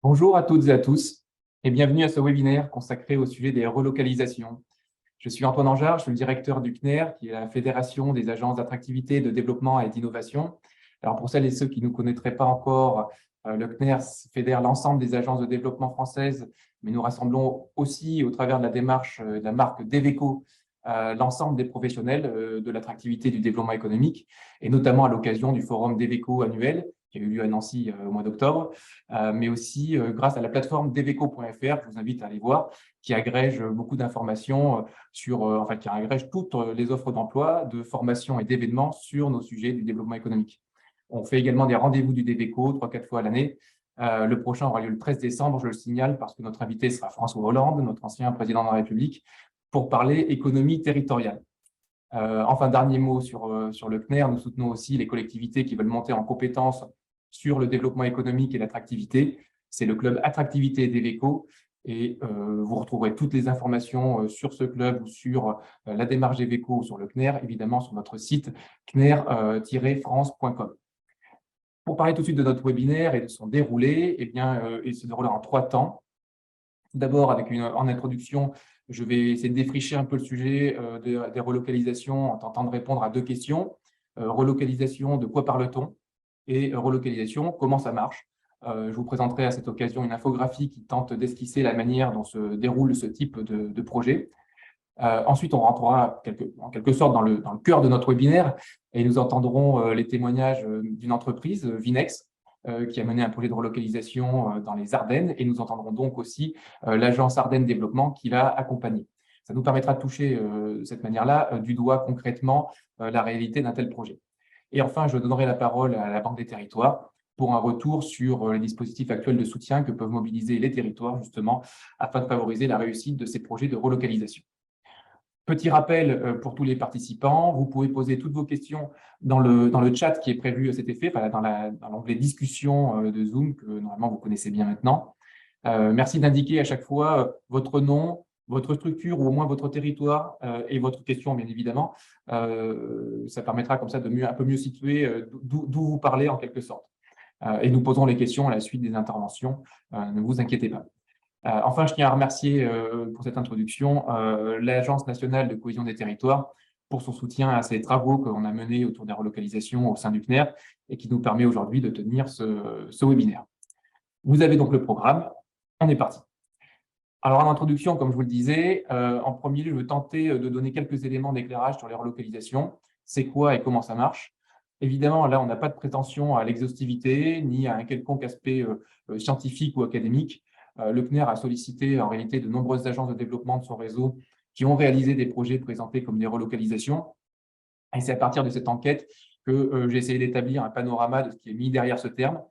Bonjour à toutes et à tous et bienvenue à ce webinaire consacré au sujet des relocalisations. Je suis Antoine Angeard, je suis le directeur du CNER, qui est la Fédération des agences d'attractivité, de développement et d'innovation. Alors pour celles et ceux qui ne nous connaîtraient pas encore, le CNER fédère l'ensemble des agences de développement françaises, mais nous rassemblons aussi au travers de la démarche de la marque Deveco l'ensemble des professionnels de l'attractivité et du développement économique, et notamment à l'occasion du forum Deveco annuel qui a eu lieu à Nancy au mois d'octobre, mais aussi grâce à la plateforme deveco.fr, je vous invite à aller voir, qui agrège beaucoup d'informations qui agrège toutes les offres d'emploi, de formation et d'événements sur nos sujets du développement économique. On fait également des rendez-vous du Deveco 3-4 fois à l'année. Le prochain aura lieu le 13 décembre, je le signale, parce que notre invité sera François Hollande, notre ancien président de la République, pour parler économie territoriale. Enfin, dernier mot sur le CNER, nous soutenons aussi les collectivités qui veulent monter en compétences sur le développement économique et l'attractivité. C'est le club Attractivité Deveco et vous retrouverez toutes les informations sur ce club ou sur la démarche Deveco ou sur le CNER, évidemment sur notre site cner-france.com. Pour parler tout de suite de notre webinaire et de son déroulé, il se déroulera en 3 temps. Tout d'abord, en introduction, je vais essayer de défricher un peu le sujet des relocalisations en tentant de répondre à 2 questions. Relocalisation, de quoi parle-t-on? Et relocalisation, comment ça marche? Je vous présenterai à cette occasion une infographie qui tente d'esquisser la manière dont se déroule ce type de projet. Ensuite, on rentrera en quelque sorte dans le cœur de notre webinaire et nous entendrons les témoignages d'une entreprise, Vinex, qui a mené un projet de relocalisation dans les Ardennes, et nous entendrons donc aussi l'agence Ardennes Développement qui l'a accompagné. Ça nous permettra de toucher de cette manière-là du doigt concrètement la réalité d'un tel projet. Et enfin, je donnerai la parole à la Banque des Territoires pour un retour sur les dispositifs actuels de soutien que peuvent mobiliser les territoires, justement, afin de favoriser la réussite de ces projets de relocalisation. Petit rappel pour tous les participants, vous pouvez poser toutes vos questions dans le chat qui est prévu à cet effet, dans l'onglet discussion de Zoom, que normalement vous connaissez bien maintenant. Merci d'indiquer à chaque fois votre nom, votre structure ou au moins votre territoire et votre question, bien évidemment. Ça permettra comme ça de un peu mieux situer d'où vous parlez en quelque sorte. Et nous poserons les questions à la suite des interventions, ne vous inquiétez pas. Enfin, je tiens à remercier pour cette introduction l'Agence nationale de cohésion des territoires pour son soutien à ces travaux qu'on a menés autour des relocalisations au sein du CNER et qui nous permet aujourd'hui de tenir ce webinaire. Vous avez donc le programme, on est parti. Alors en introduction, comme je vous le disais, en premier lieu, je veux tenter de donner quelques éléments d'éclairage sur les relocalisations, c'est quoi et comment ça marche. Évidemment, là, on n'a pas de prétention à l'exhaustivité ni à un quelconque aspect scientifique ou académique. Le CNER a sollicité en réalité de nombreuses agences de développement de son réseau qui ont réalisé des projets présentés comme des relocalisations. Et c'est à partir de cette enquête que j'ai essayé d'établir un panorama de ce qui est mis derrière ce terme,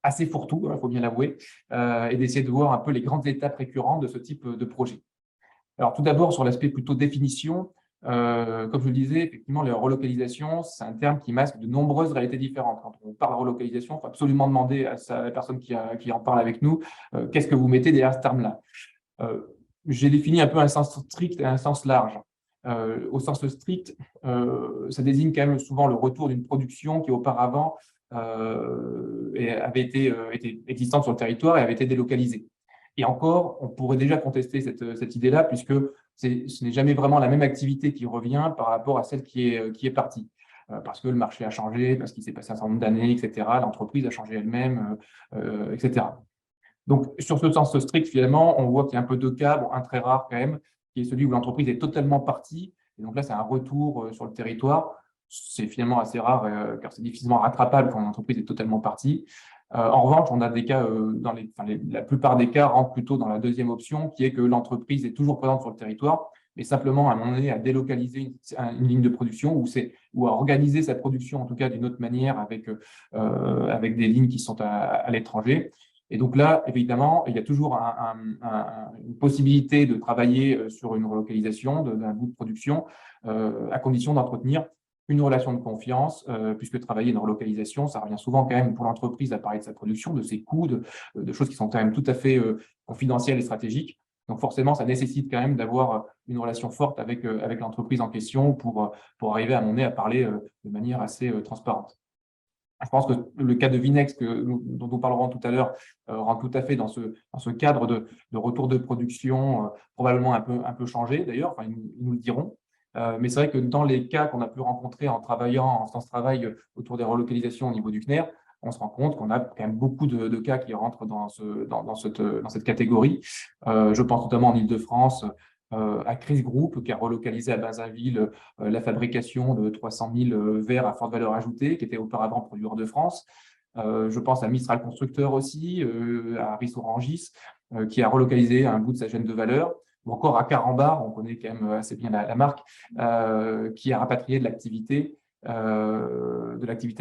assez fourre-tout, il faut bien l'avouer, et d'essayer de voir un peu les grandes étapes récurrentes de ce type de projet. Alors tout d'abord, sur l'aspect plutôt définition, comme je le disais, effectivement, la relocalisation, c'est un terme qui masque de nombreuses réalités différentes. Quand on parle de relocalisation, il faut absolument demander à la personne qui en parle avec nous, qu'est-ce que vous mettez derrière ce terme-là? J'ai défini un peu un sens strict et un sens large. Au sens strict, ça désigne quand même souvent le retour d'une production qui auparavant avait été existante sur le territoire et avait été délocalisée. Et encore, on pourrait déjà contester cette idée-là, puisque ce n'est jamais vraiment la même activité qui revient par rapport à celle qui est partie. Parce que le marché a changé, parce qu'il s'est passé un certain nombre d'années, etc. L'entreprise a changé elle-même, etc. Donc, sur ce sens strict, finalement, on voit qu'il y a un peu de cas, un très rare quand même, qui est celui où l'entreprise est totalement partie. Et donc là, c'est un retour sur le territoire. C'est finalement assez rare, car c'est difficilement rattrapable quand l'entreprise est totalement partie. En revanche, on a des cas, la plupart des cas rentrent plutôt dans la deuxième option, qui est que l'entreprise est toujours présente sur le territoire, mais simplement à un moment donné à délocaliser une ligne de production ou à organiser sa production, en tout cas d'une autre manière, avec des lignes qui sont à l'étranger. Et donc là, évidemment, il y a toujours une possibilité de travailler sur une relocalisation d'un bout de production, à condition d'entretenir une relation de confiance, puisque travailler une relocalisation, ça revient souvent quand même pour l'entreprise à parler de sa production, de ses coûts, de choses qui sont quand même tout à fait confidentielles et stratégiques. Donc forcément, ça nécessite quand même d'avoir une relation forte avec l'entreprise en question pour arriver à parler de manière assez transparente. Je pense que le cas de Vinex, dont nous parlerons tout à l'heure, rentre tout à fait dans ce cadre de retour de production, probablement un peu changé d'ailleurs, enfin, ils nous le diront. Mais c'est vrai que dans les cas qu'on a pu rencontrer en travaillant en sens travail autour des relocalisations au niveau du CNER, on se rend compte qu'on a quand même beaucoup de cas qui rentrent dans cette catégorie. Je pense notamment en Île-de-France à Chris Group, qui a relocalisé à Bazinville la fabrication de 300 000 verres à forte valeur ajoutée, qui était auparavant produit hors de France. Je pense à Mistral Constructeur aussi, à Rissorangis, qui a relocalisé un bout de sa chaîne de valeur, ou encore à Carambar, on connaît quand même assez bien la marque, qui a rapatrié de l'activité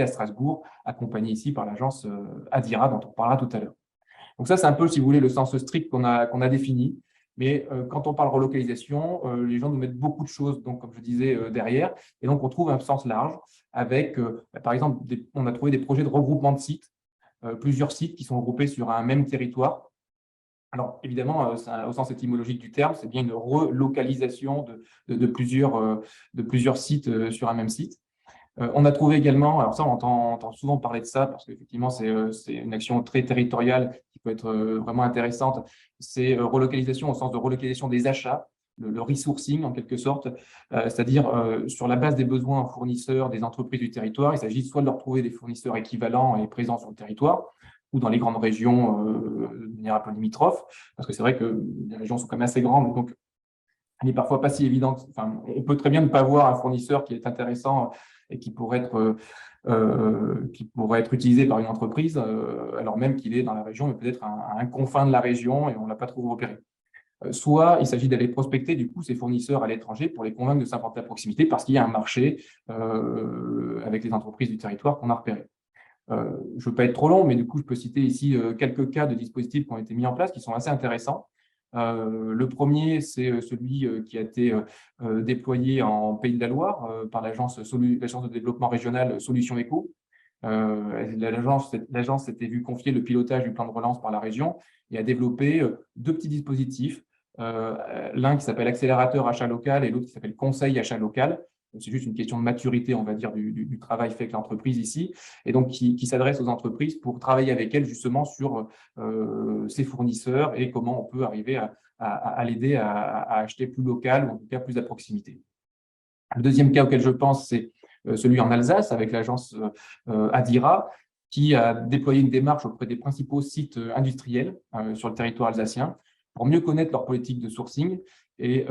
à Strasbourg, accompagnée ici par l'agence Adira, dont on parlera tout à l'heure. Donc ça, c'est un peu, si vous voulez, le sens strict qu'on a défini. Mais quand on parle relocalisation, les gens nous mettent beaucoup de choses, donc, comme je disais, derrière. Et donc, on trouve un sens large avec, par exemple, on a trouvé des projets de regroupement de sites, plusieurs sites qui sont regroupés sur un même territoire. Alors, évidemment, au sens étymologique du terme, c'est bien une relocalisation de plusieurs sites sur un même site. On a trouvé également, alors ça, on entend souvent parler de ça, parce qu'effectivement, c'est une action très territoriale qui peut être vraiment intéressante. C'est relocalisation au sens de relocalisation des achats, le resourcing en quelque sorte, c'est-à-dire sur la base des besoins en fournisseurs des entreprises du territoire, il s'agit soit de leur trouver des fournisseurs équivalents et présents sur le territoire, ou dans les grandes régions de manière un peu limitrophe, parce que c'est vrai que les régions sont quand même assez grandes, donc elle n'est parfois pas si évidente. Enfin, on peut très bien ne pas voir un fournisseur qui est intéressant et qui pourrait être utilisé par une entreprise, alors même qu'il est dans la région, mais peut-être à un confin de la région et on ne l'a pas trop repéré. Soit il s'agit d'aller prospecter du coup ces fournisseurs à l'étranger pour les convaincre de s'implanter à proximité parce qu'il y a un marché avec les entreprises du territoire qu'on a repéré. Je ne veux pas être trop long, mais du coup, je peux citer ici quelques cas de dispositifs qui ont été mis en place qui sont assez intéressants. Le premier, c'est celui qui a été déployé en Pays de la Loire par l'agence de développement régional Solutions Éco. L'agence s'était vue confier le pilotage du plan de relance par la région et a développé deux petits dispositifs. L'un qui s'appelle accélérateur achat local et l'autre qui s'appelle conseil achat local. C'est juste une question de maturité, on va dire, du travail fait avec l'entreprise ici, et donc qui s'adresse aux entreprises pour travailler avec elles justement sur ses fournisseurs et comment on peut arriver à l'aider à acheter plus local ou en tout cas plus à proximité. Le deuxième cas auquel je pense, c'est celui en Alsace avec l'agence Adira, qui a déployé une démarche auprès des principaux sites industriels sur le territoire alsacien pour mieux connaître leur politique de sourcing et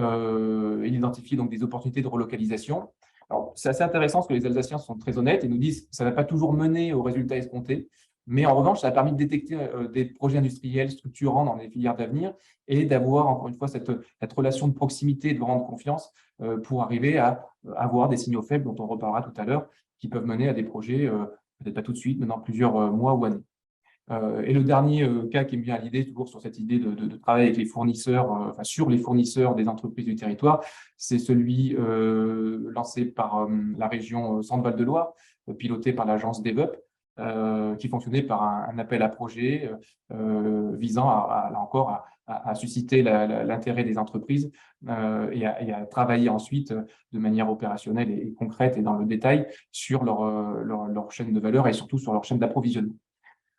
identifier donc des opportunités de relocalisation. Alors, c'est assez intéressant parce que les Alsaciens sont très honnêtes et nous disent que ça n'a pas toujours mené aux résultats escomptés, mais en revanche, ça a permis de détecter des projets industriels structurants dans les filières d'avenir et d'avoir, encore une fois, cette relation de proximité et de rendre confiance pour arriver à avoir des signaux faibles dont on reparlera tout à l'heure, qui peuvent mener à des projets, peut-être pas tout de suite, mais dans plusieurs mois ou années. Et le dernier cas qui me vient à l'idée, toujours sur cette idée de travail avec les fournisseurs, enfin sur les fournisseurs des entreprises du territoire, c'est celui lancé par la région Centre-Val de Loire, piloté par l'agence DevUp, qui fonctionnait par un appel à projet visant là encore à susciter l'intérêt des entreprises et à travailler ensuite de manière opérationnelle et concrète et dans le détail sur leur chaîne de valeur et surtout sur leur chaîne d'approvisionnement.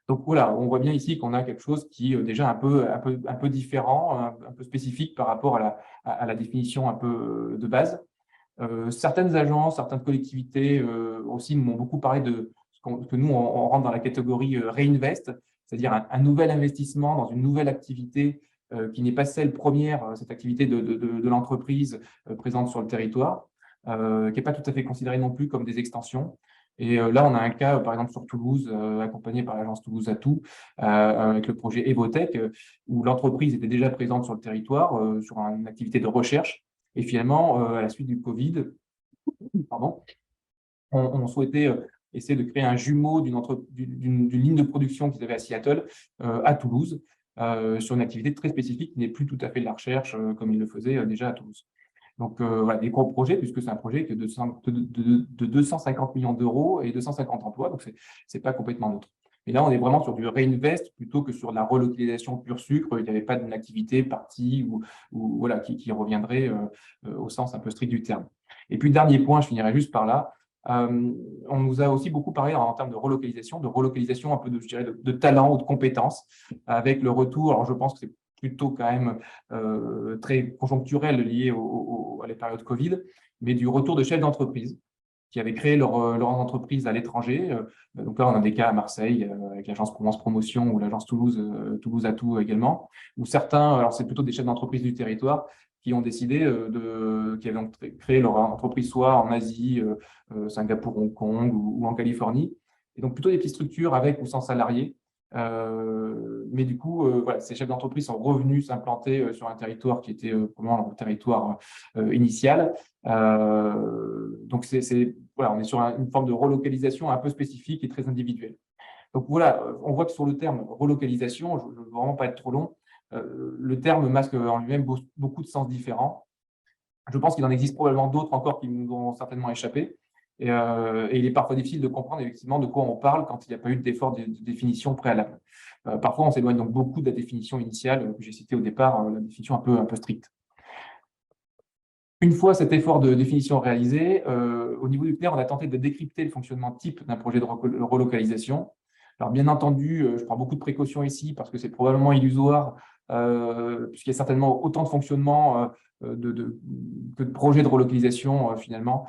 Donc voilà, on voit bien ici qu'on a quelque chose qui est déjà un peu différent, un peu spécifique par rapport à la définition un peu de base. Certaines agences, certaines collectivités aussi m'ont beaucoup parlé de ce que nous, on rentre dans la catégorie Reinvest, c'est-à-dire un nouvel investissement dans une nouvelle activité qui n'est pas celle première, cette activité de l'entreprise présente sur le territoire, qui n'est pas tout à fait considérée non plus comme des extensions. Et là, on a un cas, par exemple, sur Toulouse, accompagné par l'agence Toulouse Atout, avec le projet Evotech, où l'entreprise était déjà présente sur le territoire, sur une activité de recherche. Et finalement, à la suite du Covid, pardon, on souhaitait essayer de créer un jumeau d'une ligne de production qu'ils avaient à Seattle, à Toulouse, sur une activité très spécifique qui n'est plus tout à fait de la recherche comme ils le faisaient déjà à Toulouse. Donc, voilà, des gros projets, puisque c'est un projet de 250 millions d'euros et 250 emplois, donc ce n'est pas complètement neutre. Mais là, on est vraiment sur du reinvest plutôt que sur la relocalisation pure sucre. Il n'y avait pas d'une activité partie ou voilà, qui reviendrait au sens un peu strict du terme. Et puis, dernier point, je finirai juste par là. On nous a aussi beaucoup parlé en termes de relocalisation un peu je dirais, de talent ou de compétences, avec le retour, alors je pense que c'est plutôt quand même très conjoncturel lié à la période Covid, mais du retour de chefs d'entreprise qui avaient créé leur entreprise à l'étranger. Donc là, on a des cas à Marseille, avec l'agence Provence Promotion ou l'agence Toulouse Atout également, où certains, alors c'est plutôt des chefs d'entreprise du territoire, qui ont décidé qui avaient donc créé leur entreprise soit en Asie, Singapour, Hong Kong ou en Californie. Et donc plutôt des petites structures avec ou sans salariés. Mais du coup, voilà, ces chefs d'entreprise sont revenus s'implanter sur un territoire qui était probablement leur territoire initial. Donc, voilà, on est sur une forme de relocalisation un peu spécifique et très individuelle. Donc voilà, on voit que sur le terme relocalisation, je ne veux vraiment pas être trop long, le terme masque en lui-même beaucoup de sens différents. Je pense qu'il en existe probablement d'autres encore qui nous ont certainement échappé. Et il est parfois difficile de comprendre effectivement de quoi on parle quand il n'y a pas eu d'effort de définition préalable. Parfois, on s'éloigne donc beaucoup de la définition initiale que j'ai citée au départ, la définition un peu stricte. Une fois cet effort de définition réalisé, au niveau du CNER, on a tenté de décrypter le fonctionnement type d'un projet de relocalisation. Alors, bien entendu, je prends beaucoup de précautions ici parce que c'est probablement illusoire, puisqu'il y a certainement autant de fonctionnement que de projets de relocalisation finalement.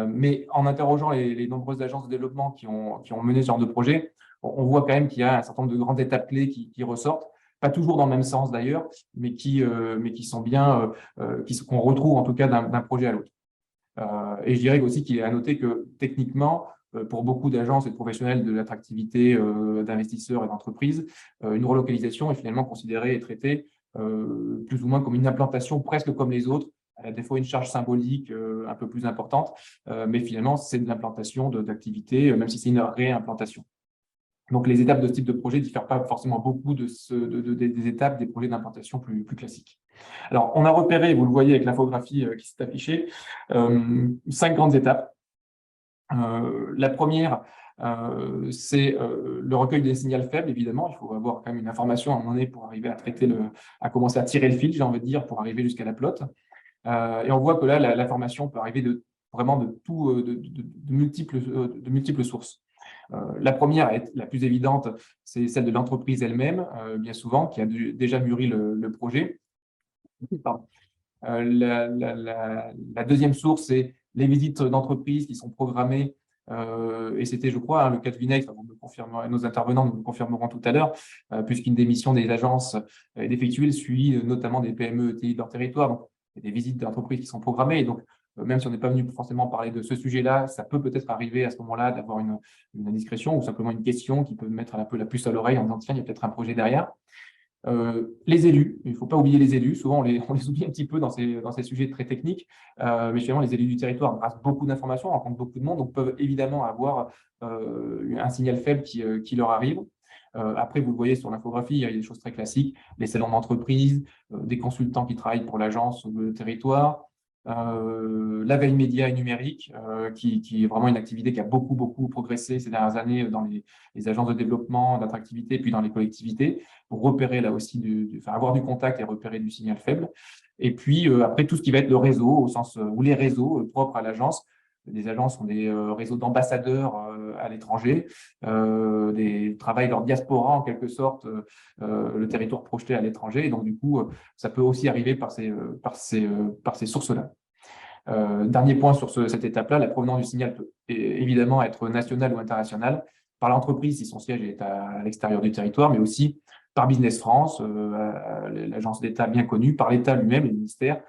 Mais en interrogeant les nombreuses agences de développement qui ont mené ce genre de projet, on voit quand même qu'il y a un certain nombre de grandes étapes clés qui ressortent, pas toujours dans le même sens d'ailleurs, mais qui sont bien qu'on retrouve en tout cas d'un projet à l'autre. Et je dirais aussi qu'il est à noter que techniquement, pour beaucoup d'agences et de professionnels de l'attractivité, d'investisseurs et d'entreprises, une relocalisation est finalement considérée et traitée plus ou moins comme une implantation presque comme les autres. Elle a des fois une charge symbolique un peu plus importante, mais finalement, c'est de l'implantation d'activités, même si c'est une réimplantation. Donc, les étapes de ce type de projet ne diffèrent pas forcément beaucoup des étapes des projets d'implantation plus classiques. Alors, on a repéré, vous le voyez avec l'infographie qui s'est affichée, 5 grandes étapes. La première, c'est le recueil des signaux faibles, évidemment. Il faut avoir quand même une information à un moment donné pour arriver à commencer à tirer le fil, j'ai envie de dire, pour arriver jusqu'à la plotte. Et on voit que là, l'information peut arriver vraiment de multiples sources. La première, la plus évidente, c'est celle de l'entreprise elle-même, bien souvent, qui a déjà mûri le projet. Pardon. La deuxième source, c'est les visites d'entreprise qui sont programmées. Et c'était, je crois, le cas de Vinex, nos intervenants nous le confirmeront tout à l'heure, puisqu'une des missions des agences est d'effectuer le suivi, notamment des PME ETI de leur territoire. Donc, il y a des visites d'entreprise qui sont programmées. Et donc, même si on n'est pas venu forcément parler de ce sujet-là, ça peut peut-être arriver à ce moment-là d'avoir une indiscrétion ou simplement une question qui peut mettre un peu la puce à l'oreille en disant tiens, il y a peut-être un projet derrière. Les élus, il ne faut pas oublier les élus. Souvent, on les oublie un petit peu dans ces sujets très techniques, mais finalement, les élus du territoire brassent beaucoup d'informations, rencontrent beaucoup de monde, donc peuvent évidemment avoir un signal faible qui leur arrive. Après, vous le voyez sur l'infographie, il y a des choses très classiques, les salons d'entreprise, des consultants qui travaillent pour l'agence ou le territoire, la veille média et numérique, qui est vraiment une activité qui a beaucoup progressé ces dernières années dans les agences de développement, d'attractivité, puis dans les collectivités, pour repérer là aussi, avoir du contact et repérer du signal faible. Et puis après, tout ce qui va être le réseau, au sens où les réseaux propres à l'agence. Les agences ont des réseaux d'ambassadeurs à l'étranger, travaillent leur diaspora en quelque sorte, le territoire projeté à l'étranger. Et donc, du coup, ça peut aussi arriver par ces sources-là. Dernier point sur cette étape-là, la provenance du signal peut évidemment être nationale ou internationale, par l'entreprise si son siège est à l'extérieur du territoire, mais aussi par Business France, l'agence d'État bien connue, par l'État lui-même, les ministères,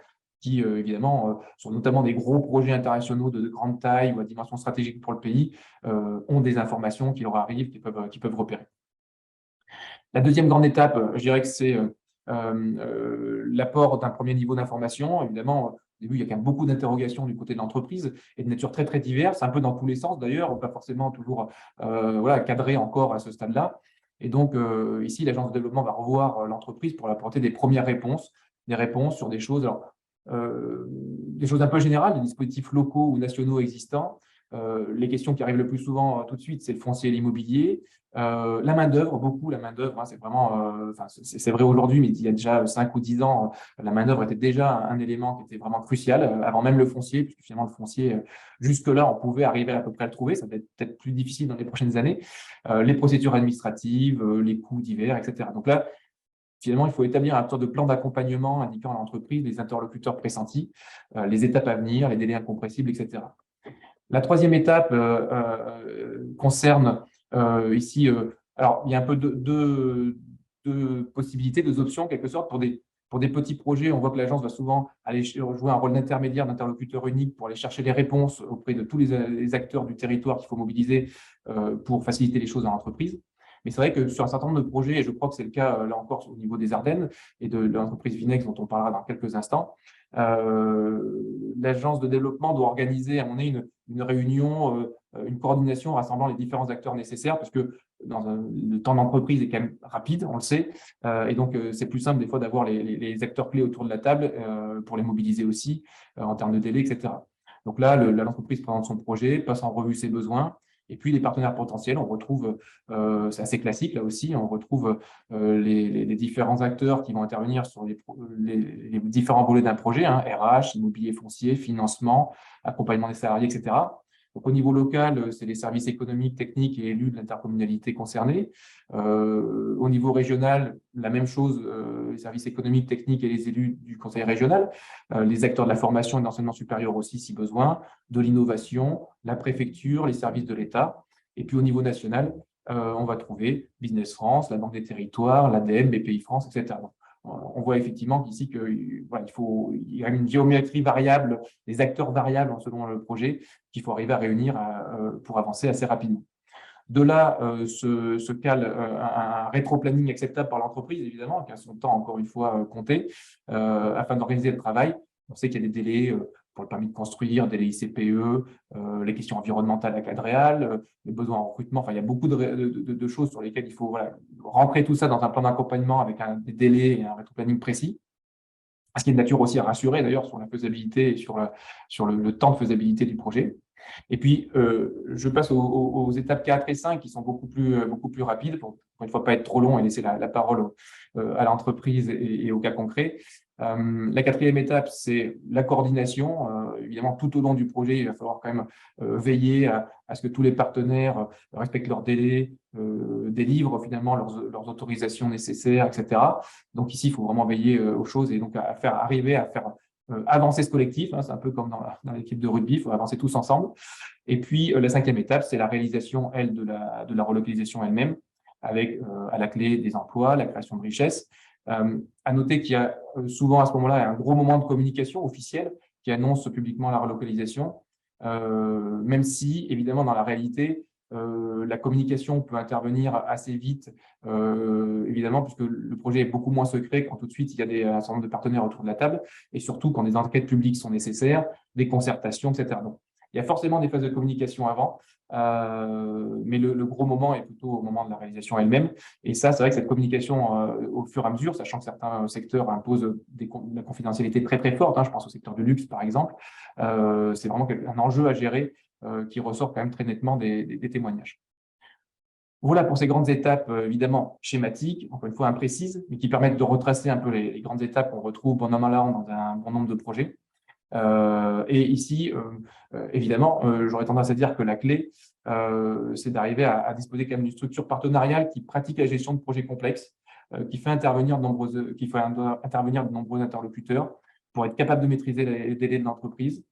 qui évidemment sont notamment des gros projets internationaux de grande taille ou à dimension stratégique pour le pays, ont des informations qui leur arrivent, qui peuvent repérer. La deuxième grande étape, je dirais que c'est l'apport d'un premier niveau d'information. Évidemment, au début, il y a quand même beaucoup d'interrogations du côté de l'entreprise et de nature très diverse, un peu dans tous les sens d'ailleurs, pas forcément toujours cadré encore à ce stade-là. Et donc, ici, l'agence de développement va revoir l'entreprise pour apporter des premières réponses, des réponses sur des choses, des choses un peu générales, des dispositifs locaux ou nationaux existants, Les questions qui arrivent le plus souvent tout de suite, c'est le foncier et l'immobilier. La main-d'œuvre, beaucoup la main-d'œuvre, hein, c'est vraiment, c'est vrai aujourd'hui, mais il y a déjà 5 ou 10 ans, la main-d'œuvre était déjà un élément qui était vraiment crucial, avant même le foncier, puisque finalement le foncier, jusque-là, on pouvait arriver à peu près à le trouver, ça va être peut-être plus difficile dans les prochaines années. Les procédures administratives, les coûts divers, etc. Donc là, finalement, il faut établir un sorte de plan d'accompagnement indiquant à l'entreprise les interlocuteurs pressentis, les étapes à venir, les délais incompressibles, etc. La troisième étape concerne ici, alors il y a un peu deux possibilités, deux options, en quelque sorte, pour des petits projets. On voit que l'agence va souvent aller jouer un rôle d'intermédiaire, d'interlocuteur unique pour aller chercher les réponses auprès de tous les acteurs du territoire qu'il faut mobiliser pour faciliter les choses dans l'entreprise. Mais c'est vrai que sur un certain nombre de projets, et je crois que c'est le cas là encore au niveau des Ardennes et de l'entreprise Vinex dont on parlera dans quelques instants, l'agence de développement doit organiser à mon avis une réunion, une coordination rassemblant les différents acteurs nécessaires, parce que le temps d'entreprise est quand même rapide, on le sait, et donc c'est plus simple des fois d'avoir les acteurs clés autour de la table pour les mobiliser aussi en termes de délai, etc. Donc là, l'entreprise présente son projet, passe en revue ses besoins, et puis les partenaires potentiels, on retrouve, c'est assez classique là aussi, on retrouve les différents acteurs qui vont intervenir sur les différents volets d'un projet, hein, RH, immobilier foncier, financement, accompagnement des salariés, etc. Donc, au niveau local, c'est les services économiques, techniques et élus de l'intercommunalité concernée. Au niveau régional, la même chose, les services économiques, techniques et les élus du conseil régional, les acteurs de la formation et de l'enseignement supérieur aussi, si besoin, de l'innovation, la préfecture, les services de l'État. Et puis, au niveau national, on va trouver Business France, la Banque des Territoires, l'ADEME, BPI France, etc. Donc, on voit effectivement qu'ici voilà, il y a une géométrie variable, des acteurs variables selon le projet qu'il faut arriver à réunir pour avancer assez rapidement. De là se cale un rétro-planning acceptable par l'entreprise, évidemment, qui a son temps, encore une fois, compté, afin d'organiser le travail. On sait qu'il y a des délais pour le permis de construire, délais ICPE, les questions environnementales à Cadréal, les besoins en recrutement. Enfin, il y a beaucoup de choses sur lesquelles il faut voilà, rentrer tout ça dans un plan d'accompagnement avec des délais et un rétro-planning précis. Ce qui est de nature aussi à rassurer d'ailleurs sur la faisabilité et sur le temps de faisabilité du projet. Et puis, je passe aux étapes 4 et 5 qui sont beaucoup plus rapides pour une fois pas être trop long et laisser la parole à l'entreprise et au cas concret. La quatrième étape, c'est la coordination. Évidemment, tout au long du projet, il va falloir quand même veiller à ce que tous les partenaires respectent leurs délais, délivrent finalement leurs autorisations nécessaires, etc. Donc ici, il faut vraiment veiller aux choses et donc arriver à faire avancer ce collectif, hein, c'est un peu comme dans l'équipe de rugby, il faut avancer tous ensemble. Et puis, la cinquième étape, c'est la réalisation, elle, de la relocalisation elle-même, avec à la clé des emplois, la création de richesses. À noter qu'il y a souvent à ce moment-là un gros moment de communication officielle qui annonce publiquement la relocalisation, même si, évidemment, dans la réalité, la communication peut intervenir assez vite, évidemment, puisque le projet est beaucoup moins secret quand tout de suite il y a un certain nombre de partenaires autour de la table, et surtout quand des enquêtes publiques sont nécessaires, des concertations, etc. Donc, il y a forcément des phases de communication avant, mais le gros moment est plutôt au moment de la réalisation elle-même. Et ça, c'est vrai que cette communication au fur et à mesure, sachant que certains secteurs imposent la confidentialité très très forte, hein, je pense au secteur du luxe par exemple, c'est vraiment un enjeu à gérer qui ressort quand même très nettement des témoignages. Voilà pour ces grandes étapes, évidemment schématiques, encore une fois imprécises, mais qui permettent de retracer un peu les grandes étapes qu'on retrouve bon an, mal an dans un bon nombre de projets. Et ici, évidemment, j'aurais tendance à dire que la clé, c'est d'arriver à disposer quand même d'une structure partenariale qui pratique la gestion de projets complexes, qui fait intervenir de nombreux interlocuteurs pour être capable de maîtriser les délais de l'entreprise.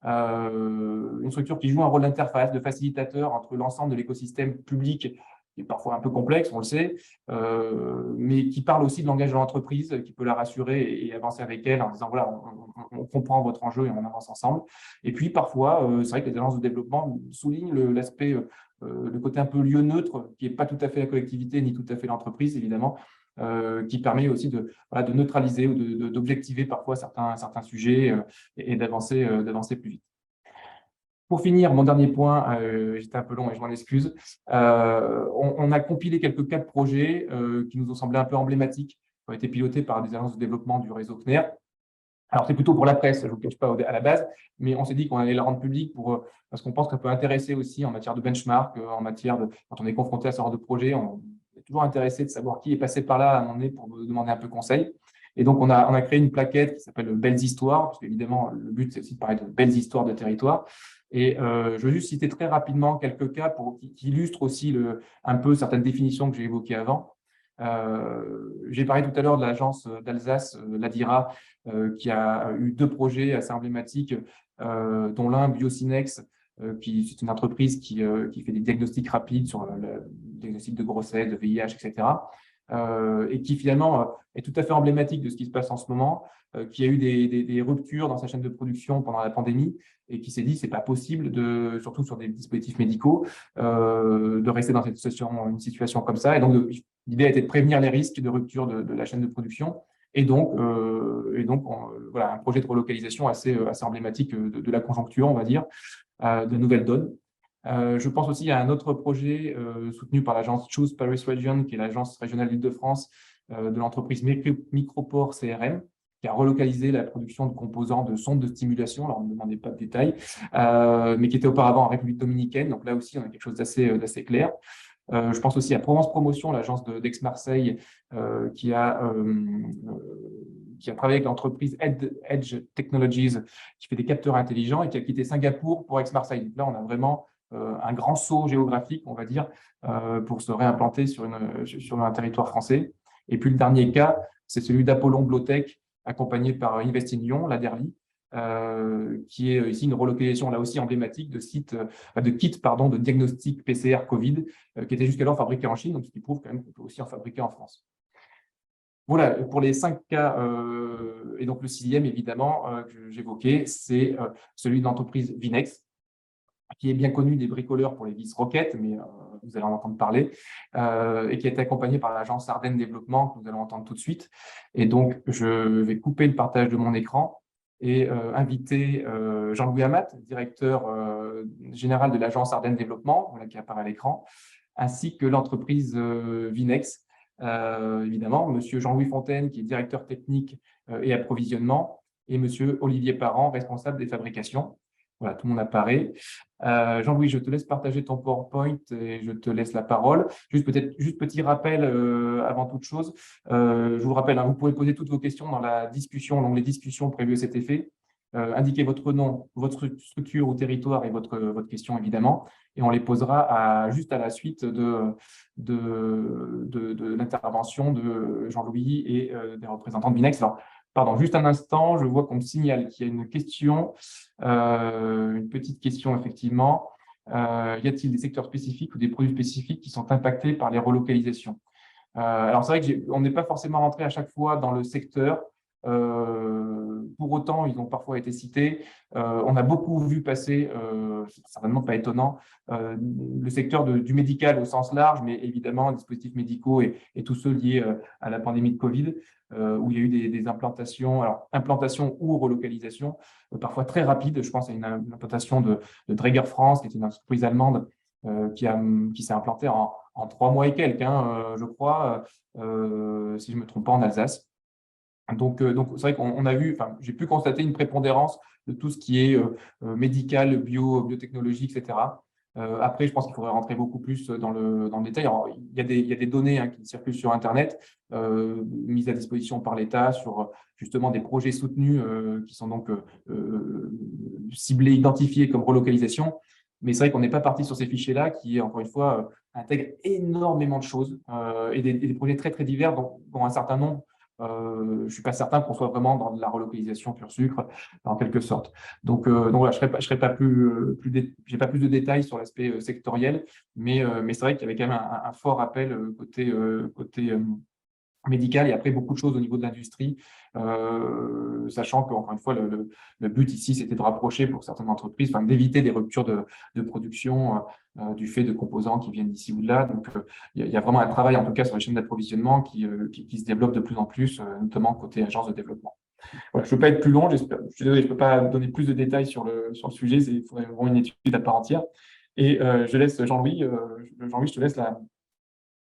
Une structure qui joue un rôle d'interface, de facilitateur entre l'ensemble de l'écosystème public, qui est parfois un peu complexe, on le sait, mais qui parle aussi de langage de l'entreprise, qui peut la rassurer et avancer avec elle en disant voilà, on comprend votre enjeu et on avance ensemble. Et puis parfois, c'est vrai que les agences de développement soulignent l'aspect, le côté un peu lieu neutre, qui n'est pas tout à fait la collectivité ni tout à fait l'entreprise, évidemment, qui permet aussi de neutraliser ou d'objectiver parfois certains sujets et d'avancer plus vite. Pour finir, mon dernier point, j'étais un peu long et je m'en excuse, on a compilé quelques cas de projets qui nous ont semblé un peu emblématiques, qui ont été pilotés par des agences de développement du réseau CNER. Alors, c'est plutôt pour la presse, je ne vous le cache pas à la base, mais on s'est dit qu'on allait la rendre publique parce qu'on pense que ça peut intéresser aussi en matière de benchmark, quand on est confronté à ce genre de projet, on est toujours intéressé de savoir qui est passé par là à un moment donné pour nous demander un peu conseil. Et donc, on a créé une plaquette qui s'appelle Belles Histoires, parce qu'évidemment, le but, c'est aussi de parler de belles histoires de territoire. Et je veux juste citer très rapidement quelques cas qui illustrent aussi un peu certaines définitions que j'ai évoquées avant. J'ai parlé tout à l'heure de l'agence d'Alsace, l'ADIRA, qui a eu 2 projets assez emblématiques, dont l'un, Biocinex, c'est une entreprise qui fait des diagnostics rapides sur le diagnostic de grossesse, de VIH, etc. Et qui finalement est tout à fait emblématique de ce qui se passe en ce moment, qui a eu des ruptures dans sa chaîne de production pendant la pandémie et qui s'est dit c'est pas possible, surtout sur des dispositifs médicaux, de rester dans une situation comme ça. Et donc, l'idée a été de prévenir les risques de rupture de la chaîne de production. Et donc, voilà, un projet de relocalisation assez emblématique de la conjoncture, on va dire, de nouvelles donnes. Je pense aussi à un autre projet soutenu par l'agence Choose Paris Region, qui est l'agence régionale d'Île-de-France de l'entreprise Microport CRM, qui a relocalisé la production de composants de sondes de stimulation, alors on ne me demandait pas de détails, mais qui était auparavant en République dominicaine. Donc là aussi, on a quelque chose d'assez clair. Je pense aussi à Provence Promotion, l'agence d'Aix-Marseille, qui a travaillé avec l'entreprise Edge Technologies, qui fait des capteurs intelligents et qui a quitté Singapour pour Aix-Marseille. Donc là, on a vraiment un grand saut géographique, on va dire, pour se réimplanter sur un territoire français. Et puis le dernier cas, c'est celui d'Apollon Blotech, accompagné par Invest in Lyon, la DERLI, qui est ici une relocalisation là aussi emblématique de kits de diagnostic PCR Covid, qui était jusqu'alors fabriqués en Chine, donc ce qui prouve quand même qu'on peut aussi en fabriquer en France. Voilà, pour les 5 cas, et donc le 6e, évidemment, que j'évoquais, c'est celui de l'entreprise Vinex, qui est bien connu des bricoleurs pour les vis Rocket, mais vous allez en entendre parler, et qui a été accompagné par l'agence Ardennes Développement, que nous allons entendre tout de suite. Et donc, je vais couper le partage de mon écran et inviter Jean-Louis Amat, directeur général de l'agence Ardennes Développement, voilà, qui apparaît à l'écran, ainsi que l'entreprise Vinex, évidemment, monsieur Jean-Louis Fontaine, qui est directeur technique et approvisionnement, et monsieur Olivier Parent, responsable des fabrications. Voilà, tout le monde apparaît. Jean-Louis, je te laisse partager ton PowerPoint et je te laisse la parole. Juste petit rappel avant toute chose. Je vous le rappelle, vous pouvez poser toutes vos questions dans la discussion, l'onglet discussion prévu à cet effet. Indiquez votre nom, votre structure ou territoire et votre question, évidemment, et on les posera juste à la suite de l'intervention de Jean-Louis et des représentants de Binex. Alors, pardon, juste un instant, je vois qu'on me signale qu'il y a une question, une petite question, effectivement. Y a-t-il des secteurs spécifiques ou des produits spécifiques qui sont impactés par les relocalisations? Alors, c'est vrai qu'on n'est pas forcément rentré à chaque fois dans le secteur. Pour autant, ils ont parfois été cités. On a beaucoup vu passer, c'est certainement pas étonnant, le secteur du médical au sens large, mais évidemment, dispositifs médicaux et tous ceux liés à la pandémie de Covid, où il y a eu des implantations, alors implantation ou relocalisation, parfois très rapides. Je pense à une implantation de Dräger France, qui est une entreprise allemande qui s'est implantée en 3 mois et quelques, je crois, si je ne me trompe pas, en Alsace. Donc c'est vrai qu'on a vu, j'ai pu constater une prépondérance de tout ce qui est médical, biotechnologie, etc. Après, je pense qu'il faudrait rentrer beaucoup plus dans le détail. Alors, il y a des données qui circulent sur Internet, mises à disposition par l'État sur justement des projets soutenus qui sont donc ciblés, identifiés comme relocalisation. Mais c'est vrai qu'on n'est pas parti sur ces fichiers-là qui, encore une fois, intègrent énormément de choses et des projets très, très divers, dont un certain nombre. Je ne suis pas certain qu'on soit vraiment dans de la relocalisation pur sucre, en quelque sorte. Donc voilà, je n'ai pas plus de détails sur l'aspect sectoriel, mais c'est vrai qu'il y avait quand même un fort appel côté médical et après beaucoup de choses au niveau de l'industrie, sachant qu'encore une fois, le but ici, c'était de rapprocher pour certaines entreprises, d'éviter des ruptures de production du fait de composants qui viennent d'ici ou de là. Donc, il y a vraiment un travail, en tout cas, sur les chaînes d'approvisionnement qui se développe de plus en plus, notamment côté agence de développement. Voilà, je ne veux pas être plus long, je suis désolé, je ne peux pas donner plus de détails sur le sujet, il faudrait vraiment une étude à part entière. Et je laisse Jean-Louis, je te laisse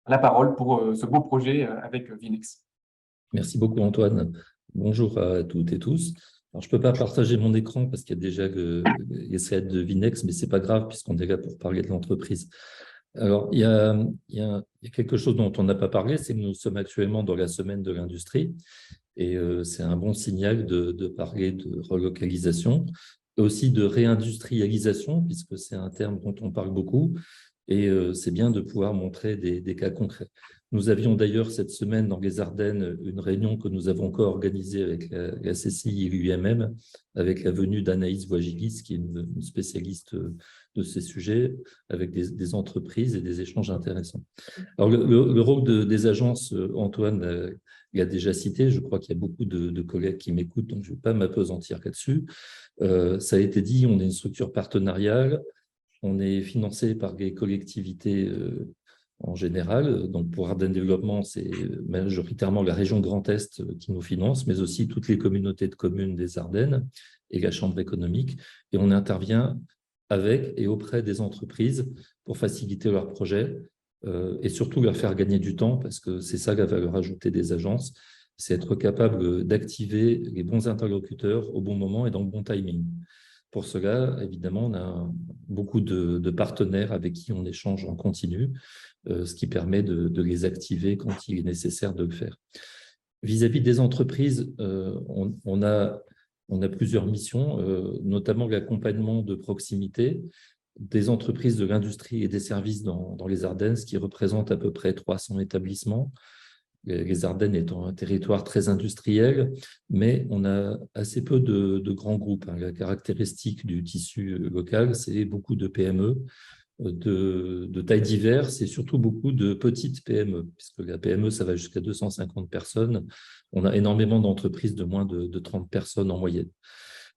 la parole pour ce beau projet avec Vinex. Merci beaucoup, Antoine. Bonjour à toutes et tous. Alors, je ne peux pas partager mon écran parce qu'il y a déjà les slides de Vinex, mais ce n'est pas grave puisqu'on est là pour parler de l'entreprise. Alors, il y a quelque chose dont on n'a pas parlé, c'est que nous sommes actuellement dans la semaine de l'industrie et c'est un bon signal de parler de relocalisation et aussi de réindustrialisation puisque c'est un terme dont on parle beaucoup et c'est bien de pouvoir montrer des cas concrets. Nous avions d'ailleurs cette semaine dans les Ardennes une réunion que nous avons co-organisée avec la CCI et l'UMM avec la venue d'Anaïs Voigilis, qui est une spécialiste de ces sujets, avec des entreprises et des échanges intéressants. Alors, le rôle des agences, Antoine l'a déjà cité, je crois qu'il y a beaucoup de collègues qui m'écoutent, donc je ne vais pas m'appesantir là-dessus. Ça a été dit, on est une structure partenariale, on est financé par des collectivités en général. Donc, pour Ardennes Développement, c'est majoritairement la région Grand Est qui nous finance, mais aussi toutes les communautés de communes des Ardennes et la Chambre économique. Et on intervient avec et auprès des entreprises pour faciliter leurs projets et surtout leur faire gagner du temps, parce que c'est ça la valeur ajoutée des agences, c'est être capable d'activer les bons interlocuteurs au bon moment et dans le bon timing. Pour cela, évidemment, on a beaucoup de partenaires avec qui on échange en continu, ce qui permet de les activer quand il est nécessaire de le faire. Vis-à-vis des entreprises, on a plusieurs missions, notamment l'accompagnement de proximité des entreprises de l'industrie et des services dans les Ardennes, ce qui représente à peu près 300 établissements. Les Ardennes étant un territoire très industriel, mais on a assez peu de grands groupes. La caractéristique du tissu local, c'est beaucoup de PME, de tailles diverses et surtout beaucoup de petites PME, puisque la PME, ça va jusqu'à 250 personnes. On a énormément d'entreprises de moins de 30 personnes en moyenne.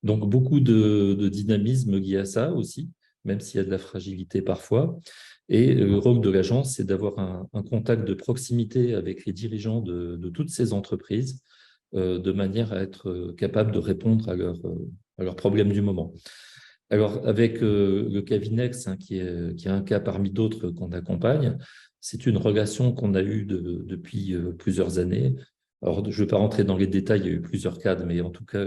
Donc, beaucoup de dynamisme lié à ça aussi, même s'il y a de la fragilité parfois. Et le rôle de l'agence, c'est d'avoir un contact de proximité avec les dirigeants de toutes ces entreprises, de manière à être capable de répondre à leurs problèmes du moment. Alors, avec le cas Vinex, hein, qui est un cas parmi d'autres qu'on accompagne, c'est une relation qu'on a eue depuis plusieurs années. Alors, je ne vais pas rentrer dans les détails, il y a eu plusieurs cadres, mais en tout cas,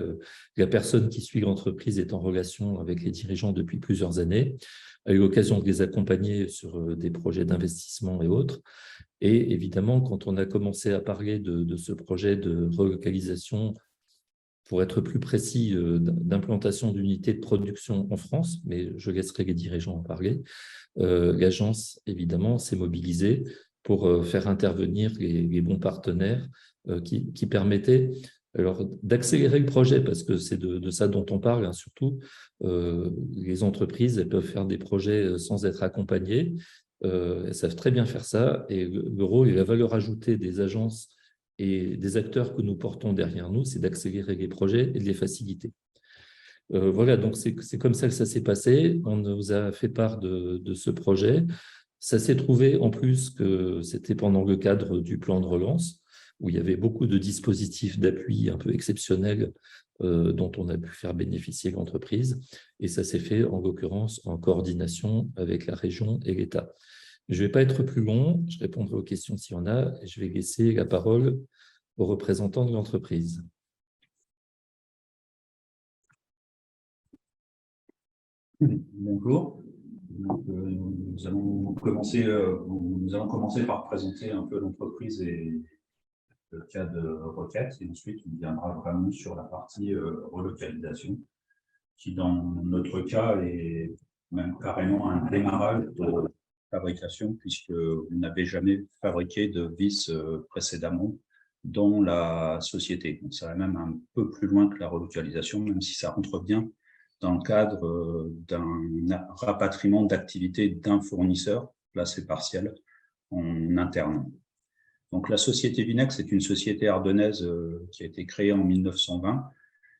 la personne qui suit l'entreprise est en relation avec les dirigeants depuis plusieurs années, a eu l'occasion de les accompagner sur des projets d'investissement et autres. Et évidemment, quand on a commencé à parler de ce projet de relocalisation, pour être plus précis, d'implantation d'unités de production en France, mais je laisserai les dirigeants en parler, l'agence, évidemment, s'est mobilisée pour faire intervenir les bons partenaires qui permettaient d'accélérer le projet, parce que c'est de ça dont on parle, hein, surtout. Les entreprises, elles peuvent faire des projets sans être accompagnées. Elles savent très bien faire ça, et le rôle et la valeur ajoutée des agences et des acteurs que nous portons derrière nous, c'est d'accélérer les projets et de les faciliter. Voilà, donc c'est comme ça que ça s'est passé. On nous a fait part de ce projet. Ça s'est trouvé en plus que c'était pendant le cadre du plan de relance, où il y avait beaucoup de dispositifs d'appui un peu exceptionnels dont on a pu faire bénéficier l'entreprise. Et ça s'est fait, en l'occurrence, en coordination avec la région et l'État. Je ne vais pas être plus long, je répondrai aux questions s'il y en a, et je vais laisser la parole aux représentants de l'entreprise. Bonjour. Donc, nous allons commencer par présenter un peu l'entreprise et le cas de requête, et ensuite on viendra vraiment sur la partie relocalisation, qui dans notre cas est même carrément un démarrage de fabrication, puisqu'on n'avait jamais fabriqué de vis précédemment dans la société. Donc ça va même un peu plus loin que la relocalisation, même si ça rentre bien dans le cadre d'un rapatriement d'activité d'un fournisseur, là c'est partiel, en interne. Donc la société Vinex est une société ardennaise qui a été créée en 1920,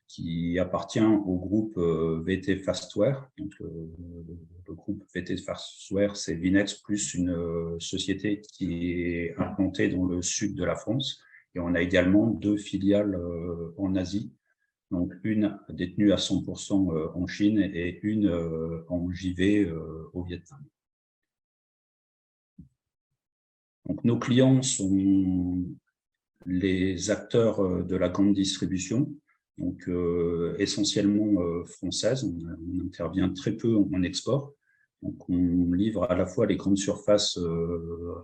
qui appartient au groupe VT Fastware. Donc, le groupe VT Fastware, c'est Vinex plus une société qui est implantée dans le sud de la France. Et on a également 2 filiales en Asie, donc une détenue à 100% en Chine et une en JV au Vietnam. Donc, nos clients sont les acteurs de la grande distribution, donc essentiellement française. On intervient très peu en export. Donc, on livre à la fois les grandes surfaces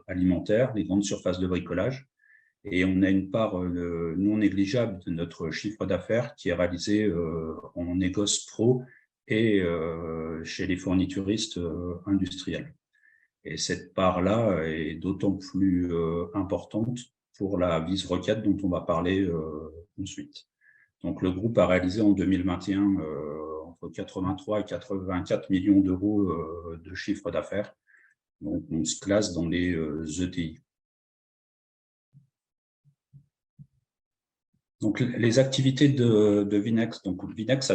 alimentaires, les grandes surfaces de bricolage, et on a une part non négligeable de notre chiffre d'affaires qui est réalisé en négoce pro et chez les fournituristes industriels. Et cette part-là est d'autant plus importante pour la vis roquette dont on va parler ensuite. Donc, le groupe a réalisé en 2021 entre 83 et 84 millions d'euros de chiffre d'affaires. Donc, on se classe dans les ETI. Donc, les activités de Vinex. Donc, Vinex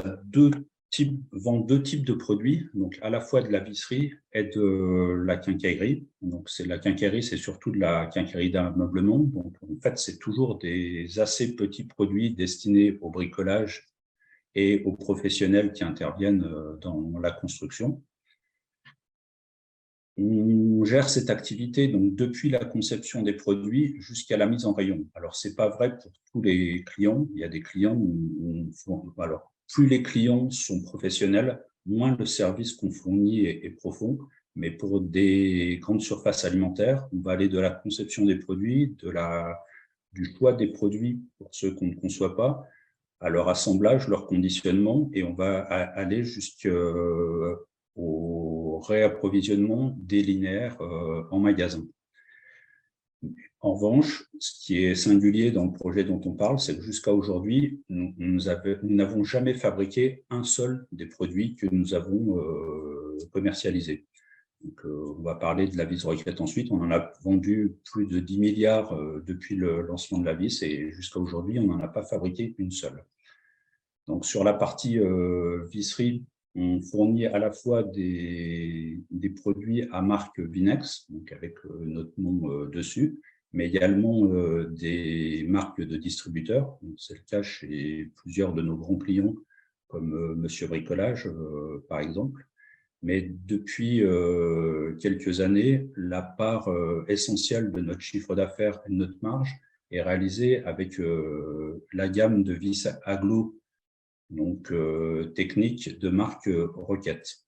vend deux types de produits, donc à la fois de la visserie et de la quincaillerie. Donc, la quincaillerie, c'est surtout de la quincaillerie d'ameublement. Donc, en fait, c'est toujours des assez petits produits destinés au bricolage et aux professionnels qui interviennent dans la construction. On gère cette activité donc depuis la conception des produits jusqu'à la mise en rayon. Alors, ce n'est pas vrai pour tous les clients. Il y a des clients alors, plus les clients sont professionnels, moins le service qu'on fournit est profond. Mais pour des grandes surfaces alimentaires, on va aller de la conception des produits, du choix des produits pour ceux qu'on ne conçoit pas, à leur assemblage, leur conditionnement, et on va aller jusqu'au réapprovisionnement des linéaires en magasin. En revanche, ce qui est singulier dans le projet dont on parle, c'est que jusqu'à aujourd'hui, nous n'avons jamais fabriqué un seul des produits que nous avons commercialisés. Donc, on va parler de la vis roquette ensuite. On en a vendu plus de 10 milliards depuis le lancement de la vis, et jusqu'à aujourd'hui, on n'en a pas fabriqué une seule. Donc, sur la partie visserie, on fournit à la fois des produits à marque Vinex, donc avec notre nom dessus, mais également des marques de distributeurs. C'est le cas chez plusieurs de nos grands clients, comme Monsieur Bricolage, par exemple. Mais depuis quelques années, la part essentielle de notre chiffre d'affaires et de notre marge est réalisée avec la gamme de vis Aglo, donc technique de marque Roquette.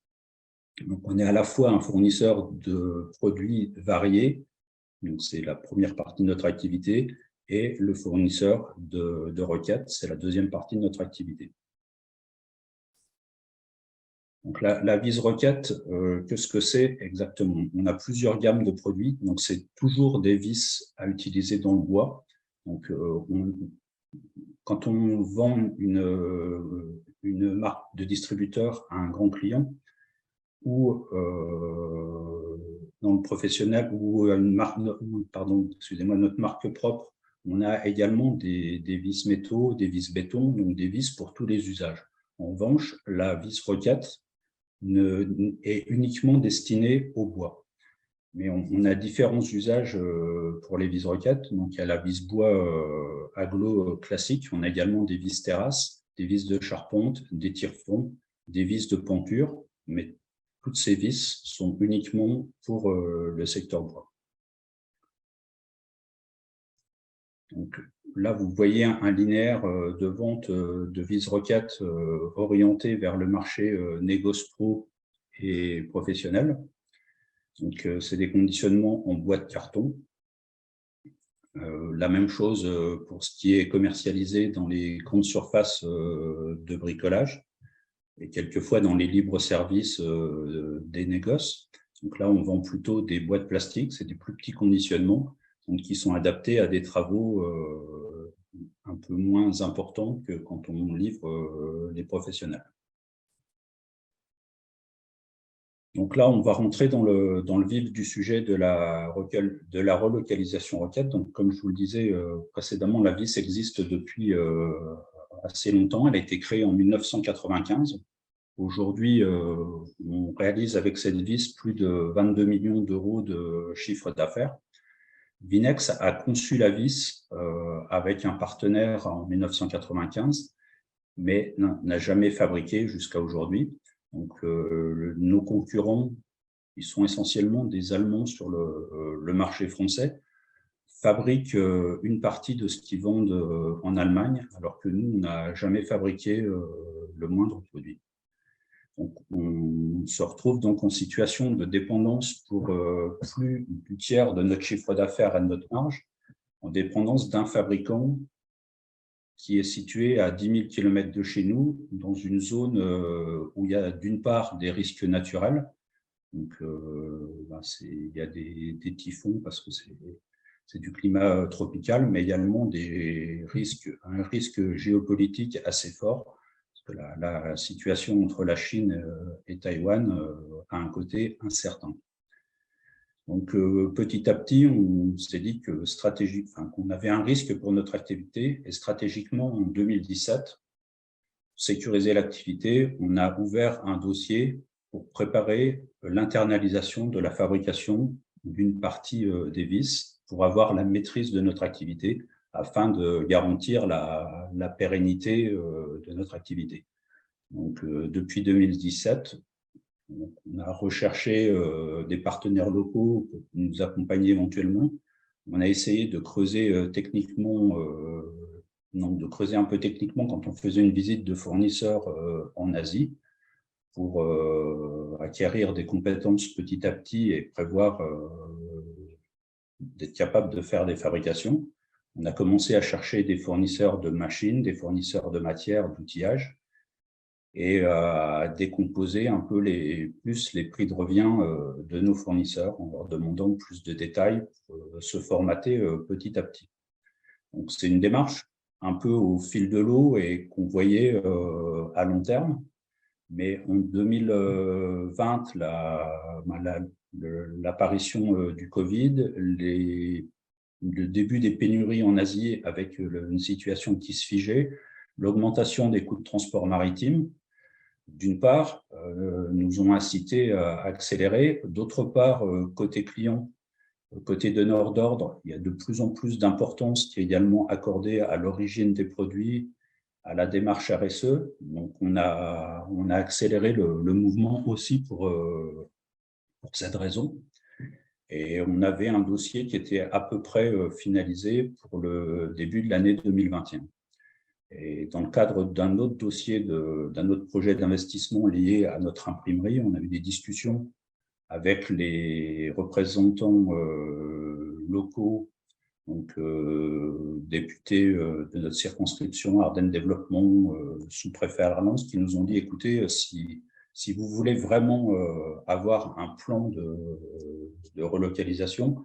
Donc, on est à la fois un fournisseur de produits variés, donc c'est la première partie de notre activité, et le fournisseur de Roquette, c'est la deuxième partie de notre activité. Donc, la vis Roquette, qu'est-ce que c'est exactement? On a plusieurs gammes de produits, donc c'est toujours des vis à utiliser dans le bois. Donc, quand on vend une marque de distributeur à un grand client, ou dans le professionnel, ou une marque, notre marque propre, on a également des vis métaux, des vis béton, donc des vis pour tous les usages. En revanche, la vis Roquette est uniquement destinée au bois. Mais on a différents usages pour les vis roquettes. Donc, il y a la vis bois aglo classique. On a également des vis terrasses, des vis de charpente, des tire-fonds, des vis de penture. Mais toutes ces vis sont uniquement pour le secteur bois. Donc, là, vous voyez un linéaire de vente de vis roquettes orienté vers le marché négoce pro et professionnel. Donc, c'est des conditionnements en bois de carton. La même chose pour ce qui est commercialisé dans les grandes surfaces de bricolage et quelquefois dans les libres-services des négoces. Donc là, on vend plutôt des boîtes plastiques, c'est des plus petits conditionnements donc, qui sont adaptés à des travaux un peu moins importants que quand on livre les professionnels. Donc là, on va rentrer dans le vif du sujet de la relocalisation Roquette. Donc, comme je vous le disais précédemment, la vis existe depuis assez longtemps. Elle a été créée en 1995. Aujourd'hui, on réalise avec cette vis plus de 22 millions d'euros de chiffre d'affaires. Vinex a conçu la vis avec un partenaire en 1995, mais n'a jamais fabriqué jusqu'à aujourd'hui. Donc, nos concurrents, ils sont essentiellement des Allemands sur le marché français, fabriquent une partie de ce qu'ils vendent en Allemagne, alors que nous, on n'a jamais fabriqué le moindre produit. Donc, on se retrouve donc en situation de dépendance pour plus du tiers de notre chiffre d'affaires et de notre marge, en dépendance d'un fabricant qui est situé à 10 000 km de chez nous, dans une zone où il y a d'une part des risques naturels. Donc, il y a des typhons parce que c'est du climat tropical, mais également un risque géopolitique assez fort. Parce que la situation entre la Chine et Taïwan a un côté incertain. Donc, petit à petit, on s'est dit que qu'on avait un risque pour notre activité, et stratégiquement, en 2017, pour sécuriser l'activité, on a ouvert un dossier pour préparer l'internalisation de la fabrication d'une partie des vis pour avoir la maîtrise de notre activité afin de garantir la pérennité de notre activité. Donc, depuis 2017, on a recherché des partenaires locaux pour nous accompagner éventuellement. On a essayé de creuser techniquement, de creuser un peu techniquement quand on faisait une visite de fournisseurs en Asie pour acquérir des compétences petit à petit et prévoir d'être capable de faire des fabrications. On a commencé à chercher des fournisseurs de machines, des fournisseurs de matières, d'outillage, et à décomposer un peu plus les prix de revient de nos fournisseurs en leur demandant plus de détails pour se formater petit à petit. Donc, c'est une démarche un peu au fil de l'eau et qu'on voyait à long terme. Mais en 2020, l'apparition du Covid, le début des pénuries en Asie avec une situation qui se figeait, l'augmentation des coûts de transport maritime, d'une part, nous ont incité à accélérer. D'autre part, côté client, côté donneur d'ordre, il y a de plus en plus d'importance qui est également accordée à l'origine des produits, à la démarche RSE. Donc, on a accéléré le mouvement aussi pour cette raison. Et on avait un dossier qui était à peu près finalisé pour le début de l'année 2021. Et dans le cadre d'un autre dossier, d'un autre projet d'investissement lié à notre imprimerie, on a eu des discussions avec les représentants locaux, donc députés de notre circonscription Ardennes Développement, sous-préfet à Arlens, qui nous ont dit, écoutez, si vous voulez vraiment avoir un plan de relocalisation,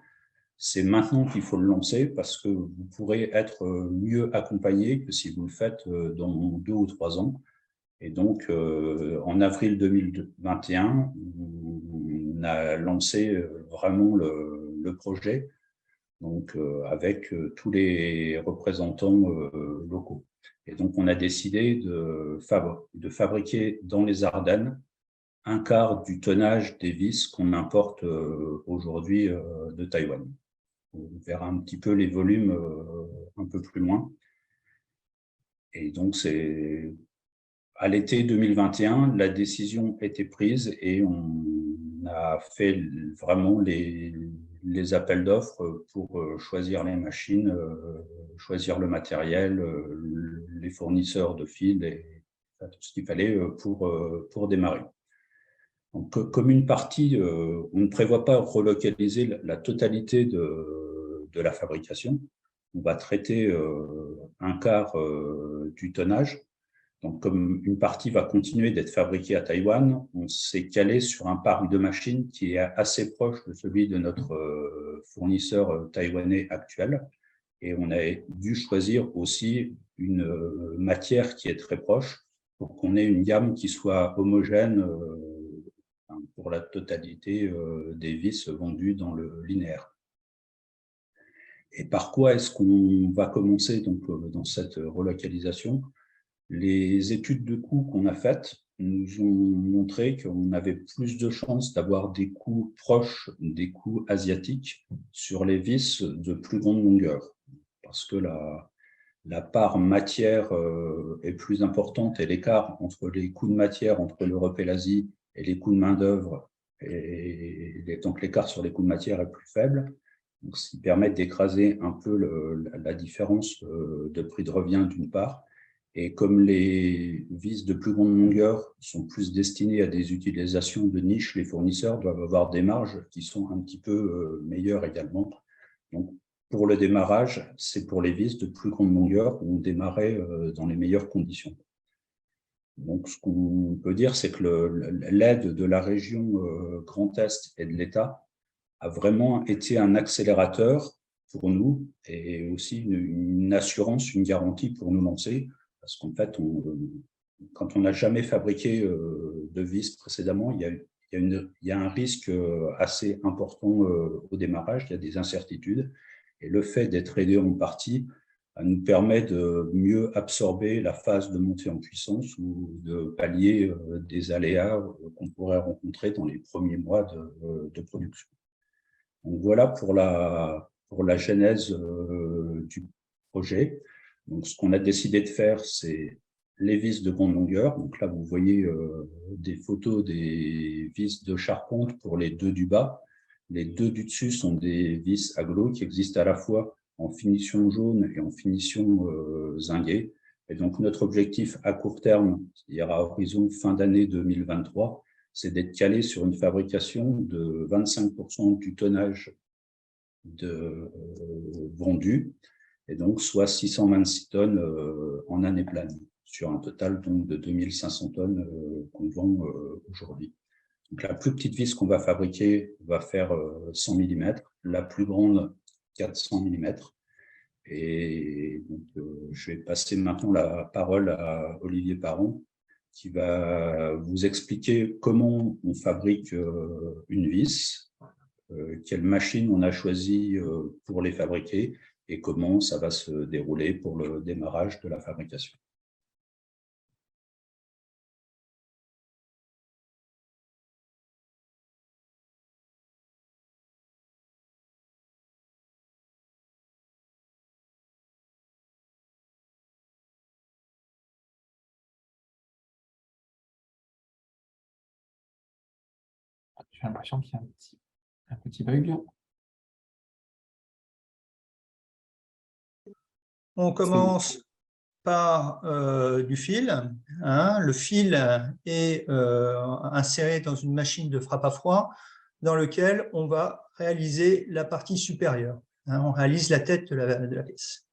c'est maintenant qu'il faut le lancer parce que vous pourrez être mieux accompagné que si vous le faites dans 2 ou 3 ans. Et donc, en avril 2021, on a lancé vraiment le projet, donc avec tous les représentants locaux. Et donc, on a décidé de fabriquer dans les Ardennes un quart du tonnage des vis qu'on importe aujourd'hui de Taïwan. On verra un petit peu les volumes un peu plus loin. Et donc, à l'été 2021, la décision a été prise et on a fait vraiment les appels d'offres pour choisir les machines, choisir le matériel, les fournisseurs de fils, tout ce qu'il fallait pour démarrer. Donc, comme une partie, on ne prévoit pas relocaliser la totalité de la fabrication. On va traiter un quart du tonnage. Donc, comme une partie va continuer d'être fabriquée à Taïwan, on s'est calé sur un parc de machines qui est assez proche de celui de notre fournisseur taïwanais actuel. Et on a dû choisir aussi une matière qui est très proche pour qu'on ait une gamme qui soit homogène pour la totalité des vis vendues dans le linéaire. Et par quoi est-ce qu'on va commencer donc, dans cette relocalisation ? Les études de coûts qu'on a faites nous ont montré qu'on avait plus de chances d'avoir des coûts proches des coûts asiatiques sur les vis de plus grande longueur, parce que la part matière est plus importante et l'écart entre les coûts de matière entre l'Europe et l'Asie et les coûts de main-d'œuvre, et donc l'écart sur les coûts de matière est plus faible. donc, ce qui permet d'écraser un peu la différence de prix de revient d'une part. Et comme les vis de plus grande longueur sont plus destinées à des utilisations de niche, les fournisseurs doivent avoir des marges qui sont un petit peu meilleures également. Donc, pour le démarrage, c'est pour les vis de plus grande longueur où on démarrait dans les meilleures conditions. Donc, ce qu'on peut dire, c'est que l'aide de la région Grand Est et de l'État a vraiment été un accélérateur pour nous et aussi une assurance, une garantie pour nous lancer. Parce qu'en fait, quand on n'a jamais fabriqué de vis précédemment, il y a un risque assez important au démarrage, il y a des incertitudes. Et le fait d'être aidé en partie nous permet de mieux absorber la phase de montée en puissance ou de pallier des aléas qu'on pourrait rencontrer dans les premiers mois de production. Donc voilà pour la genèse du projet. Donc, ce qu'on a décidé de faire, c'est les vis de grande longueur. Donc là, vous voyez des photos des vis de charpente pour les deux du bas. Les deux du dessus sont des vis agglo qui existent à la fois en finition jaune et en finition zinguée. Et donc, notre objectif à court terme, c'est-à-dire à horizon fin d'année 2023, c'est d'être calé sur une fabrication de 25% du tonnage vendu, et donc soit 626 tonnes en année pleine, sur un total donc, de 2500 tonnes qu'on vend aujourd'hui. Donc, la plus petite vis qu'on va fabriquer va faire 100 mm, la plus grande 400 mm. Et donc, je vais passer maintenant la parole à Olivier Parent, qui va vous expliquer comment on fabrique une vis, quelle machine on a choisi pour les fabriquer et comment ça va se dérouler pour le démarrage de la fabrication. J'ai l'impression qu'il y a un petit bug. On commence par du fil. Le fil est inséré dans une machine de frappe à froid dans lequel on va réaliser la partie supérieure. On réalise la tête de la pièce.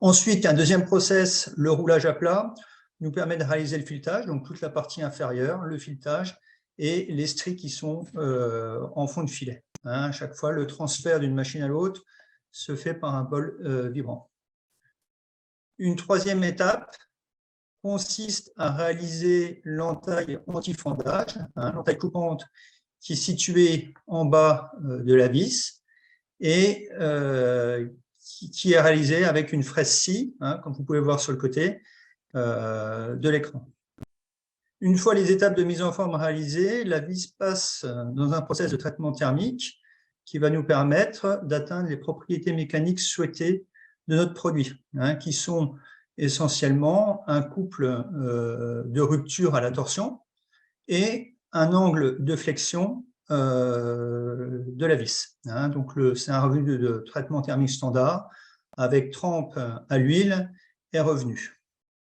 Ensuite, un deuxième process, le roulage à plat, nous permet de réaliser le filetage, donc toute la partie inférieure, le filetage et les stries qui sont en fond de filet. À chaque fois, le transfert d'une machine à l'autre se fait par un bol vibrant. Une troisième étape consiste à réaliser l'entaille anti-fendage, l'entaille coupante qui est située en bas de la vis et qui est réalisée avec une fraise scie, comme vous pouvez voir sur le côté de l'écran. Une fois les étapes de mise en forme réalisées, la vis passe dans un process de traitement thermique qui va nous permettre d'atteindre les propriétés mécaniques souhaitées de notre produit, qui sont essentiellement un couple de rupture à la torsion et un angle de flexion de la vis. Donc, c'est un revenu de traitement thermique standard avec trempe à l'huile et revenu.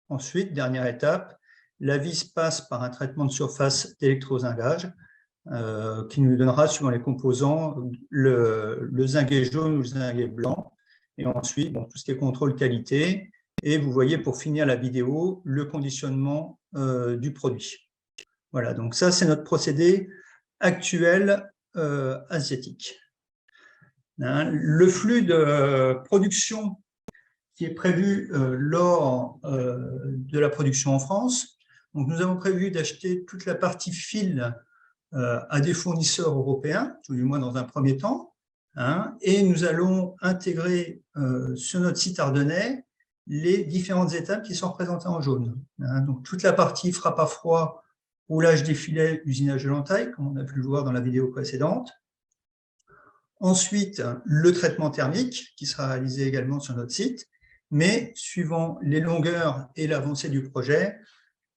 Ensuite, dernière étape, la vis passe par un traitement de surface d'électrozingage qui nous donnera, suivant les composants, le zinguet jaune ou le zinguet blanc. Et ensuite, tout ce qui est contrôle qualité. Et vous voyez, pour finir la vidéo, le conditionnement du produit. Voilà, donc ça, c'est notre procédé actuel asiatique. Le flux de production qui est prévu lors de la production en France. Donc, nous avons prévu d'acheter toute la partie fil à des fournisseurs européens, tout du moins dans un premier temps, et nous allons intégrer sur notre site ardennais les différentes étapes qui sont représentées en jaune. Donc, toute la partie frappe à froid, roulage des filets, usinage de l'entaille, comme on a pu le voir dans la vidéo précédente. Ensuite, le traitement thermique qui sera réalisé également sur notre site, mais suivant les longueurs et l'avancée du projet,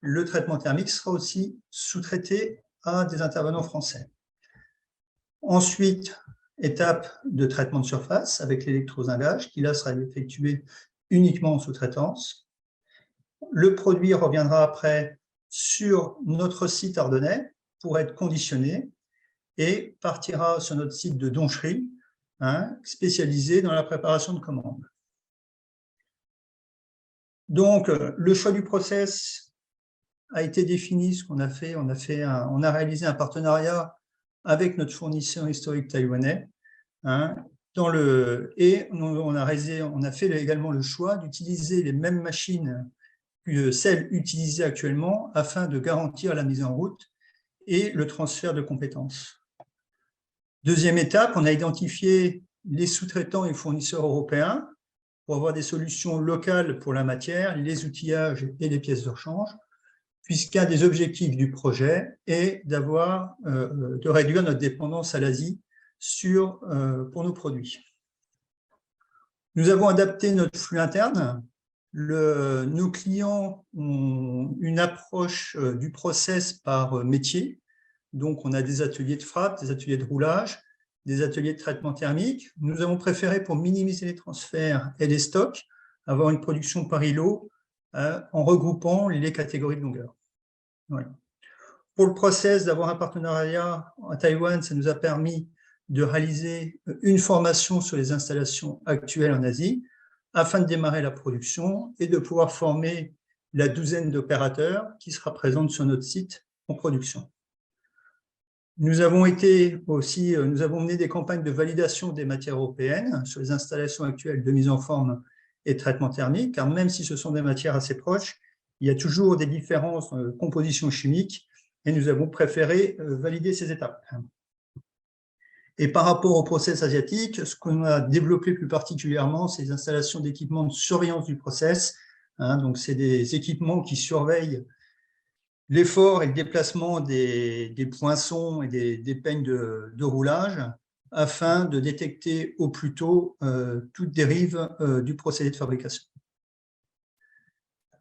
le traitement thermique sera aussi sous-traité à des intervenants français. Ensuite, étape de traitement de surface avec l'électrozingage, qui là sera effectué uniquement en sous-traitance. Le produit reviendra après sur notre site ardennais pour être conditionné et partira sur notre site de Donchery, spécialisé dans la préparation de commandes. Donc, le choix du process a été défini. Ce qu'on a fait, on a réalisé un partenariat avec notre fournisseur historique taïwanais, et on a fait également le choix d'utiliser les mêmes machines que celles utilisées actuellement afin de garantir la mise en route et le transfert de compétences. Deuxième étape, on a identifié les sous-traitants et fournisseurs européens pour avoir des solutions locales pour la matière, les outillages et les pièces de rechange, puisqu'un des objectifs du projet est de réduire notre dépendance à l'Asie pour nos produits. Nous avons adapté notre flux interne. Nos clients ont une approche du process par métier. Donc, on a des ateliers de frappe, des ateliers de roulage, des ateliers de traitement thermique. Nous avons préféré, pour minimiser les transferts et les stocks, avoir une production par îlot en regroupant les catégories de longueur. Voilà. Pour le process, d'avoir un partenariat à Taïwan, ça nous a permis de réaliser une formation sur les installations actuelles en Asie afin de démarrer la production et de pouvoir former la douzaine d'opérateurs qui sera présente sur notre site en production. Nous avons mené des campagnes de validation des matières européennes sur les installations actuelles de mise en forme et de traitement thermique, car même si ce sont des matières assez proches, il y a toujours des différences de composition chimique et nous avons préféré valider ces étapes. Et par rapport au process asiatique, ce qu'on a développé plus particulièrement, c'est les installations d'équipements de surveillance du process. Donc, c'est des équipements qui surveillent l'effort et le déplacement des poinçons et des peignes de roulage afin de détecter au plus tôt toute dérive du procédé de fabrication.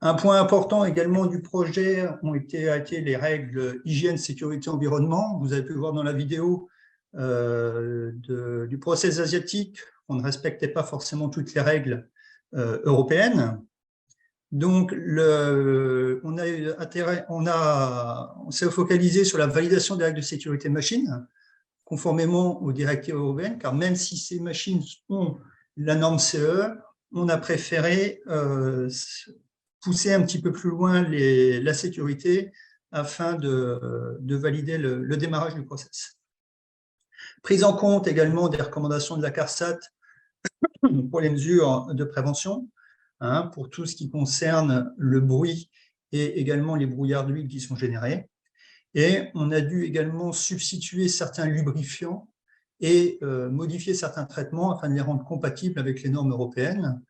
Un point important également du projet a été les règles hygiène, sécurité, environnement. Vous avez pu voir dans la vidéo du process asiatique, on ne respectait pas forcément toutes les règles européennes. Donc, on s'est focalisé sur la validation des règles de sécurité de machine, conformément aux directives européennes, car même si ces machines ont la norme CE, on a préféré pousser un petit peu plus loin la sécurité afin de valider le démarrage du process. Prise en compte également des recommandations de la CARSAT pour les mesures de prévention, pour tout ce qui concerne le bruit et également les brouillards d'huile qui sont générés. Et on a dû également substituer certains lubrifiants et modifier certains traitements afin de les rendre compatibles avec les normes européennes.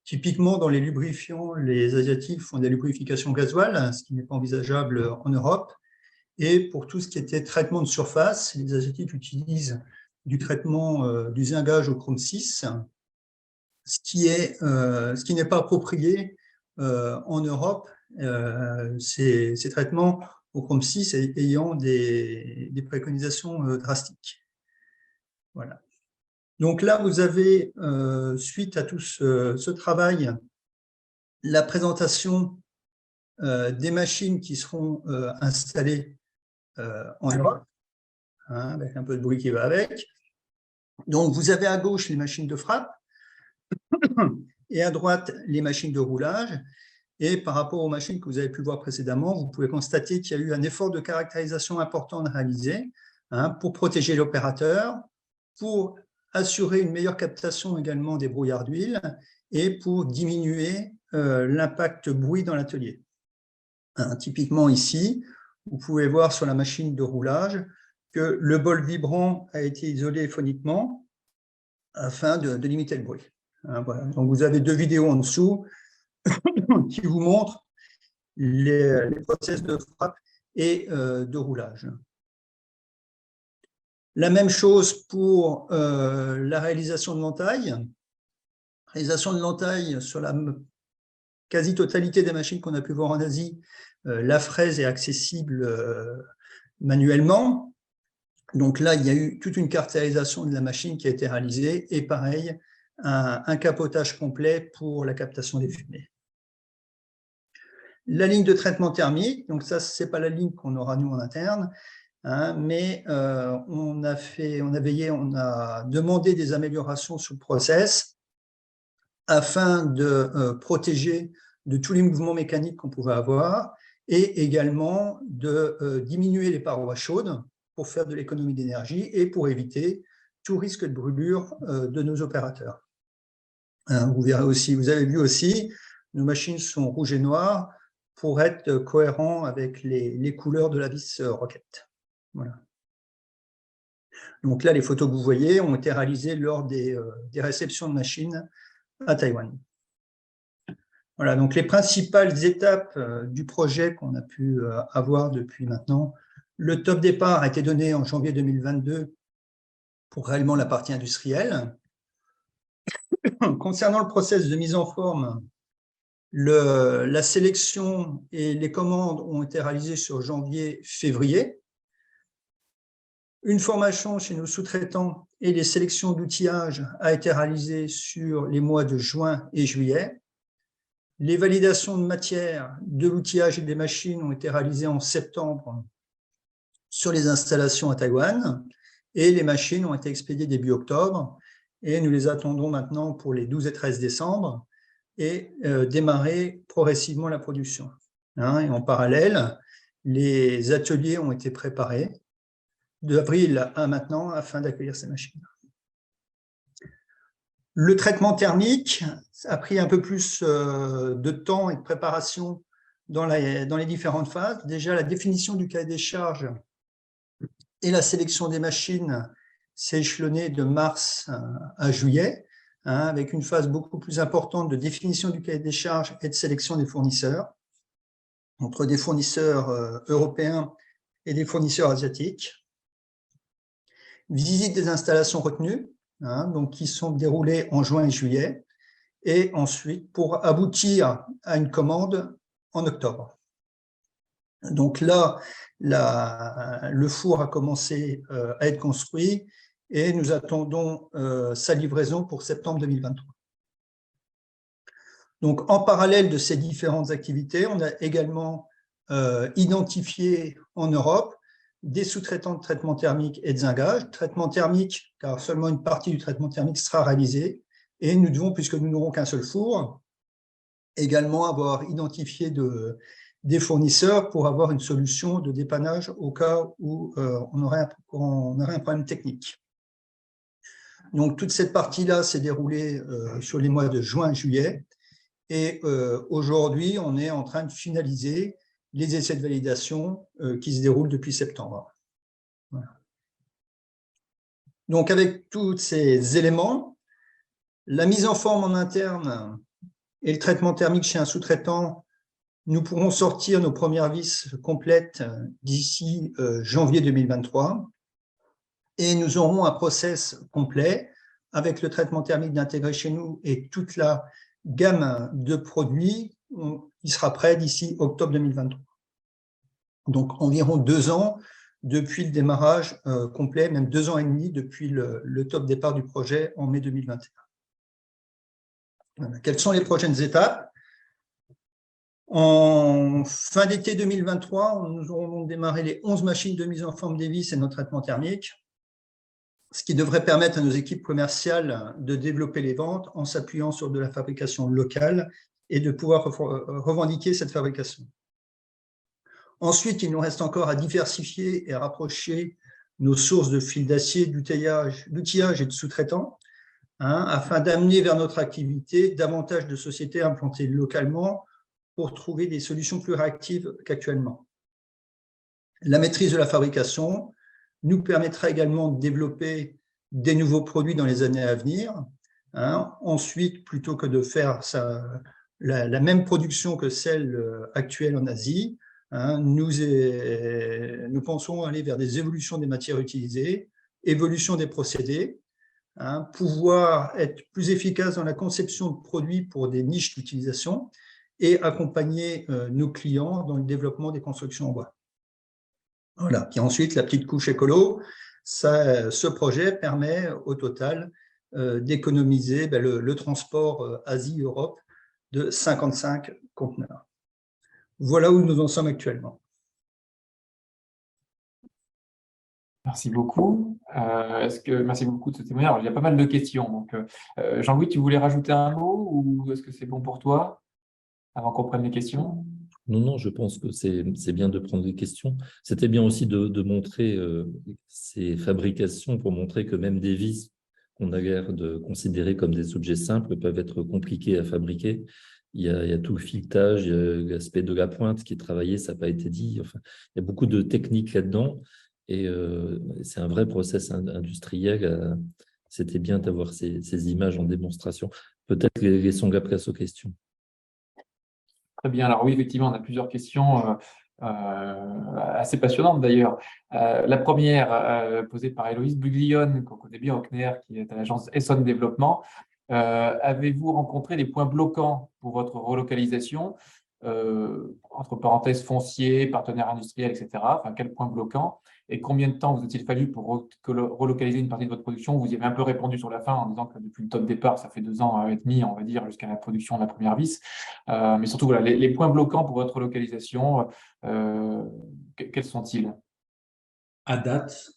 Typiquement, dans les lubrifiants, les Asiatiques font des lubrifications gasoil, ce qui n'est pas envisageable en Europe. Et pour tout ce qui était traitement de surface, les Asiatiques utilisent du traitement du zingage au chrome 6, ce qui n'est pas approprié en Europe, ces traitements au chrome 6 ayant des préconisations drastiques. Voilà. Donc là, vous avez, suite à tout ce travail, la présentation des machines qui seront installées en Europe, avec un peu de bruit qui va avec. Donc, vous avez à gauche les machines de frappe et à droite les machines de roulage. Et par rapport aux machines que vous avez pu voir précédemment, vous pouvez constater qu'il y a eu un effort de caractérisation important à réaliser pour protéger l'opérateur, pour assurer une meilleure captation également des brouillards d'huile et pour diminuer l'impact bruit dans l'atelier. Typiquement ici, vous pouvez voir sur la machine de roulage que le bol vibrant a été isolé phoniquement afin de limiter le bruit. Voilà. Donc vous avez deux vidéos en dessous qui vous montrent les process de frappe et de roulage. La même chose pour la réalisation de l'entaille. Réalisation de l'entaille sur la quasi-totalité des machines qu'on a pu voir en Asie, la fraise est accessible manuellement. Donc là, il y a eu toute une caractérisation de la machine qui a été réalisée et pareil, un capotage complet pour la captation des fumées. La ligne de traitement thermique, donc ça, ce n'est pas la ligne qu'on aura nous en interne, hein, mais on a demandé des améliorations sur le process afin de protéger de tous les mouvements mécaniques qu'on pouvait avoir et également de diminuer les parois chaudes pour faire de l'économie d'énergie et pour éviter tout risque de brûlure de nos opérateurs. Hein, vous avez vu aussi, nos machines sont rouges et noires pour être cohérents avec les couleurs de la vis roquette. Voilà. Donc là, les photos que vous voyez ont été réalisées lors des réceptions de machines à Taïwan. Voilà, donc les principales étapes du projet qu'on a pu avoir depuis maintenant. Le top départ a été donné en janvier 2022 pour réellement la partie industrielle. Concernant le process de mise en forme, la sélection et les commandes ont été réalisées sur janvier-février. Une formation chez nos sous-traitants et les sélections d'outillage a été réalisée sur les mois de juin et juillet. Les validations de matière, de l'outillage et des machines ont été réalisées en septembre sur les installations à Taïwan et les machines ont été expédiées début octobre et nous les attendons maintenant pour les 12 et 13 décembre et démarrer progressivement la production. Hein, et en parallèle, les ateliers ont été préparés d'avril à maintenant afin d'accueillir ces machines. Le traitement thermique a pris un peu plus de temps et de préparation dans les différentes phases. Déjà, la définition du cahier des charges et la sélection des machines s'est échelonnée de mars à juillet, hein, avec une phase beaucoup plus importante de définition du cahier des charges et de sélection des fournisseurs, entre des fournisseurs européens et des fournisseurs asiatiques. Visite des installations retenues, hein, donc qui sont déroulées en juin et juillet, et ensuite pour aboutir à une commande en octobre. Donc là, le four a commencé à être construit et nous attendons sa livraison pour septembre 2023. Donc en parallèle de ces différentes activités, on a également identifié en Europe des sous-traitants de traitement thermique et de zingage. Traitement thermique, car seulement une partie du traitement thermique sera réalisée. Et nous devons, puisque nous n'aurons qu'un seul four, également avoir identifié des fournisseurs pour avoir une solution de dépannage au cas où on aurait un problème technique. Donc toute cette partie-là s'est déroulée sur les mois de juin et juillet. Et aujourd'hui, on est en train de finaliser les essais de validation qui se déroulent depuis septembre. Voilà. Donc, avec tous ces éléments, la mise en forme en interne et le traitement thermique chez un sous-traitant, nous pourrons sortir nos premières vis complètes d'ici janvier 2023 et nous aurons un process complet avec le traitement thermique d'intégrer chez nous et toute la gamme de produits qui sera prêt d'ici octobre 2023. Donc, environ 2 ans depuis le démarrage complet, même 2 ans et demi depuis le top départ du projet en mai 2021. Voilà. Quelles sont les prochaines étapes? En fin d'été 2023, nous aurons donc démarré les 11 machines de mise en forme des vis et notre traitement thermique, ce qui devrait permettre à nos équipes commerciales de développer les ventes en s'appuyant sur de la fabrication locale et de pouvoir revendiquer cette fabrication. Ensuite, il nous reste encore à diversifier et à rapprocher nos sources de fils d'acier, d'outillage et de sous-traitants, hein, afin d'amener vers notre activité davantage de sociétés implantées localement pour trouver des solutions plus réactives qu'actuellement. La maîtrise de la fabrication nous permettra également de développer des nouveaux produits dans les années à venir. Hein. Ensuite, plutôt que de faire la même production que celle actuelle en Asie, hein, nous pensons aller vers des évolutions des matières utilisées, évolution des procédés, hein, pouvoir être plus efficace dans la conception de produits pour des niches d'utilisation et accompagner nos clients dans le développement des constructions en bois. Voilà. Puis ensuite, la petite couche écolo, ce projet permet au total d'économiser le transport Asie-Europe de 55 conteneurs. Voilà où nous en sommes actuellement. Merci beaucoup. Merci beaucoup de ce témoignage. Alors, il y a pas mal de questions. Donc, Jean-Louis, tu voulais rajouter un mot ou est-ce que c'est bon pour toi avant qu'on prenne les questions? Non, je pense que c'est bien de prendre des questions. C'était bien aussi de montrer ces fabrications pour montrer que même des vis qu'on a l'air de considérer comme des objets simples peuvent être compliqués à fabriquer. Il y a tout le filetage, il y a l'aspect de la pointe qui est travaillé, ça n'a pas été dit. Enfin, il y a beaucoup de techniques là-dedans et c'est un vrai process industriel. C'était bien d'avoir ces images en démonstration. Peut-être laissons la place aux questions. Très bien. Alors oui, effectivement, on a plusieurs questions assez passionnantes d'ailleurs. La première, posée par Héloïse Buglione, qu'on connaît bien au CNER, qui est à l'agence Essonne Développement. Avez-vous rencontré des points bloquants pour votre relocalisation, entre parenthèses foncier, partenaires industriels, etc. Enfin, quels points bloquants? Et combien de temps vous a-t-il fallu pour relocaliser une partie de votre production? Vous y avez un peu répondu sur la fin en disant que depuis le top départ, ça fait 2 ans et demi, on va dire, jusqu'à la production de la première vis. Mais surtout, voilà, les points bloquants pour votre relocalisation, quels sont-ils? À date,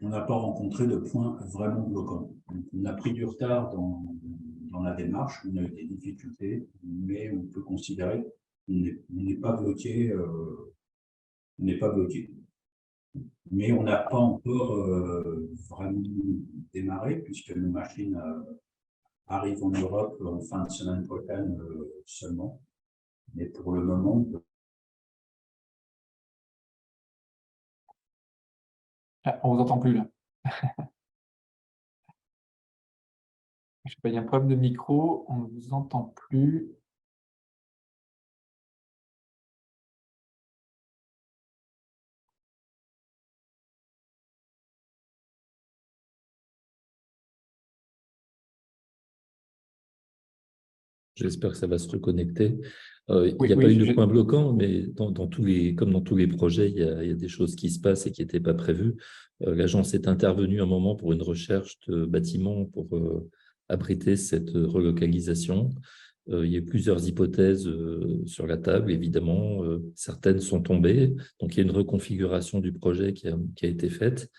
on n'a pas rencontré de points vraiment bloquants. Donc, on a pris du retard dans la démarche, on a eu des difficultés, mais on peut considérer qu'on n'est pas bloqué. On n'est pas bloqué. Mais on n'a pas encore vraiment démarré, puisque nos machines arrivent en Europe en fin de semaine prochaine seulement. Mais pour le moment, On ne vous entend plus là. Je sais pas, il y a un problème de micro, on ne vous entend plus. J'espère que ça va se reconnecter. Il Oui, n'y a pas oui, eu de point bloquant, mais comme dans tous les projets, il y a des choses qui se passent et qui n'étaient pas prévues. L'agence est intervenue un moment pour une recherche de bâtiments pour abriter cette relocalisation. Il y a eu plusieurs hypothèses sur la table, évidemment. Certaines sont tombées. Donc, il y a une reconfiguration du projet qui a été faite,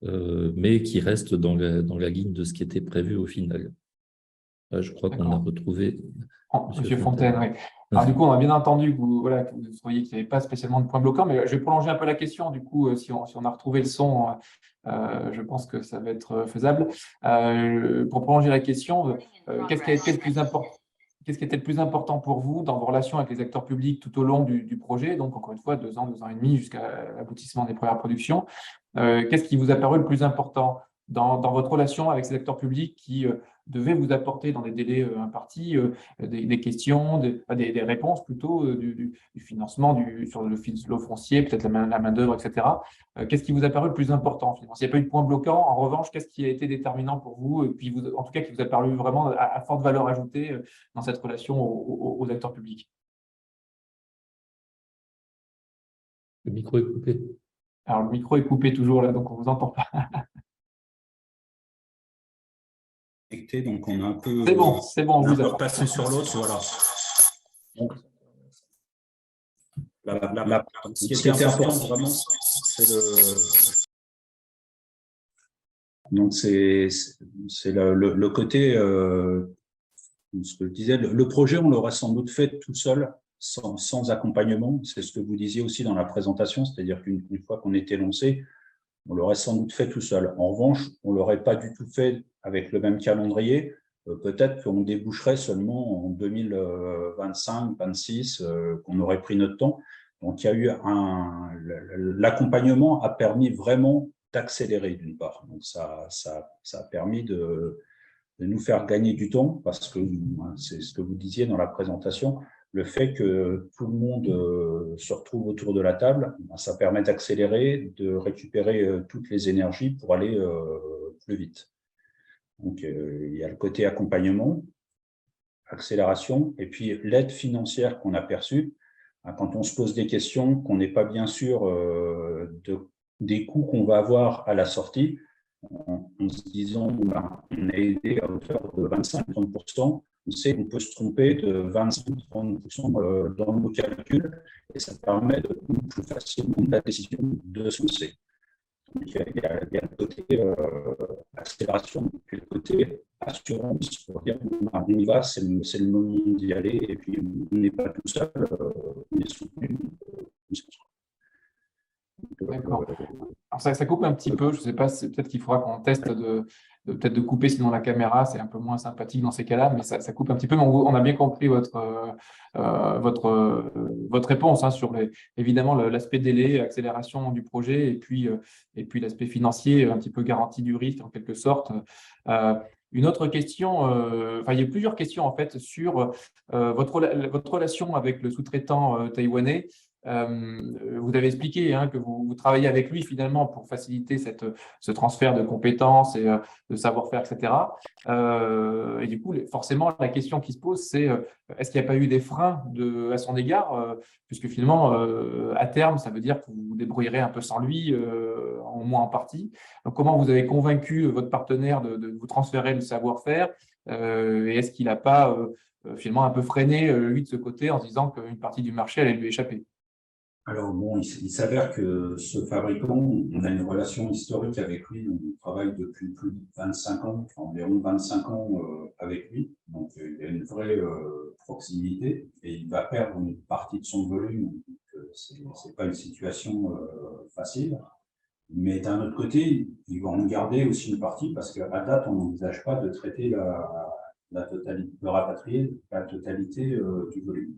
mais qui reste dans la ligne de ce qui était prévu au final. Là, je crois qu'on a retrouvé Monsieur Fontaine, oui. Alors, du coup, on a bien entendu que vous trouviez qu'il n'y avait pas spécialement de point bloquant, mais je vais prolonger un peu la question. Du coup, si on a retrouvé le son, je pense que ça va être faisable. Pour prolonger la question, qu'est-ce qui a été le plus important? Qu'est-ce qui était le plus important pour vous dans vos relations avec les acteurs publics tout au long du projet? Donc, encore une fois, 2 ans, 2 ans et demi jusqu'à l'aboutissement des premières productions. Qu'est-ce qui vous a paru le plus important dans votre relation avec ces acteurs publics qui devaient vous apporter dans des délais impartis des questions, des réponses plutôt du financement sur le foncier, peut-être la main-d'œuvre, etc. Qu'est-ce qui vous a paru le plus important finalement? S'il n'y a pas eu de point bloquant, en revanche, qu'est-ce qui a été déterminant pour vous, et puis en tout cas qui vous a paru vraiment à forte valeur ajoutée dans cette relation aux acteurs publics? Le micro est coupé. Alors, le micro est coupé toujours là, donc on ne vous entend pas. donc on a un peu. C'est bon, on vous a passé sur l'autre, voilà. Donc, ce qui était important vraiment, c'est le côté, ce que je disais, le projet, on l'aurait sans doute fait tout seul, sans accompagnement. C'est ce que vous disiez aussi dans la présentation, c'est-à-dire qu'une fois qu'on était lancé, on l'aurait sans doute fait tout seul. En revanche, on ne l'aurait pas du tout fait avec le même calendrier. Peut-être qu'on déboucherait seulement en 2025-26, qu'on aurait pris notre temps. Donc, il y a eu l'accompagnement a permis vraiment d'accélérer d'une part. Donc, ça a permis de nous faire gagner du temps parce que c'est ce que vous disiez dans la présentation. Le fait que tout le monde se retrouve autour de la table, ça permet d'accélérer, de récupérer toutes les énergies pour aller plus vite. Donc, il y a le côté accompagnement, accélération, et puis l'aide financière qu'on a perçue. Quand on se pose des questions, qu'on n'est pas bien sûr des coûts qu'on va avoir à la sortie, en se disant on est aidé à hauteur de 25-30%, on sait qu'on peut se tromper de 25-30% dans nos calculs, et ça permet de plus facilement la décision de ce qu'on sait. Donc, il y a le côté accélération, puis le côté assurance pour dire on y va, c'est le moment d'y aller, et puis on n'est pas tout seul, on est soutenu. D'accord. Alors ça coupe un petit peu, je ne sais pas, peut-être qu'il faudra qu'on teste peut-être de couper sinon la caméra, c'est un peu moins sympathique dans ces cas-là, mais ça coupe un petit peu. Mais on a bien compris votre réponse hein, sur évidemment l'aspect délai, accélération du projet et puis l'aspect financier, un petit peu garantie du risque en quelque sorte. Une autre question, enfin il y a plusieurs questions en fait sur votre relation avec le sous-traitant taïwanais. Vous avez expliqué hein, que vous travaillez avec lui finalement pour faciliter ce transfert de compétences et de savoir-faire, etc. Et du coup, forcément, la question qui se pose, c'est est-ce qu'il n'y a pas eu des freins à son égard puisque finalement, à terme, ça veut dire que vous vous débrouillerez un peu sans lui, au moins en partie. Donc, comment vous avez convaincu votre partenaire de vous transférer le savoir-faire et est-ce qu'il n'a pas finalement un peu freiné, lui, de ce côté, en se disant qu'une partie du marché allait lui échapper? Alors bon, il s'avère que ce fabricant, on a une relation historique avec lui, on travaille depuis plus de 25 ans, environ 25 ans avec lui, donc il y a une vraie proximité et il va perdre une partie de son volume, donc c'est pas une situation facile. Mais d'un autre côté, ils vont en garder aussi une partie parce qu'à date, on n'envisage pas de traiter la totalité, de rapatrier la totalité du volume.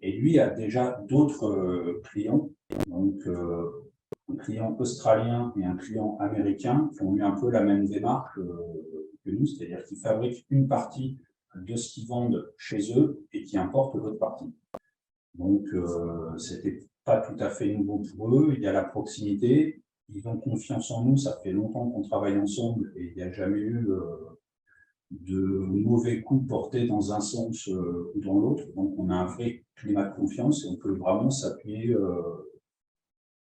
Et lui a déjà d'autres clients, donc un client australien et un client américain qui ont eu un peu la même démarche que nous, c'est-à-dire qu'ils fabriquent une partie de ce qu'ils vendent chez eux et qui importent l'autre partie. Donc, c'était pas tout à fait nouveau pour eux. Il y a la proximité. Ils ont confiance en nous. Ça fait longtemps qu'on travaille ensemble et il n'y a jamais eu de mauvais coups portés dans un sens ou dans l'autre. Donc, on a un vrai climat de confiance et on peut vraiment s'appuyer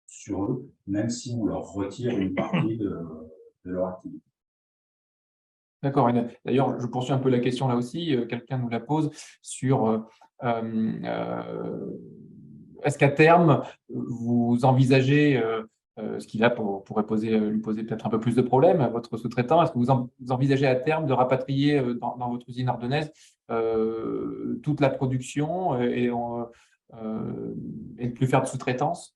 sur eux, même si on leur retire une partie de leur activité. D'accord. D'ailleurs, je poursuis un peu la question là aussi. Quelqu'un nous la pose sur est-ce qu'à terme, vous envisagez ce qui là pourrait lui poser peut-être un peu plus de problèmes à votre sous-traitant. Est-ce que vous envisagez à terme de rapatrier dans votre usine ardennaise toute la production et de plus faire de sous-traitance?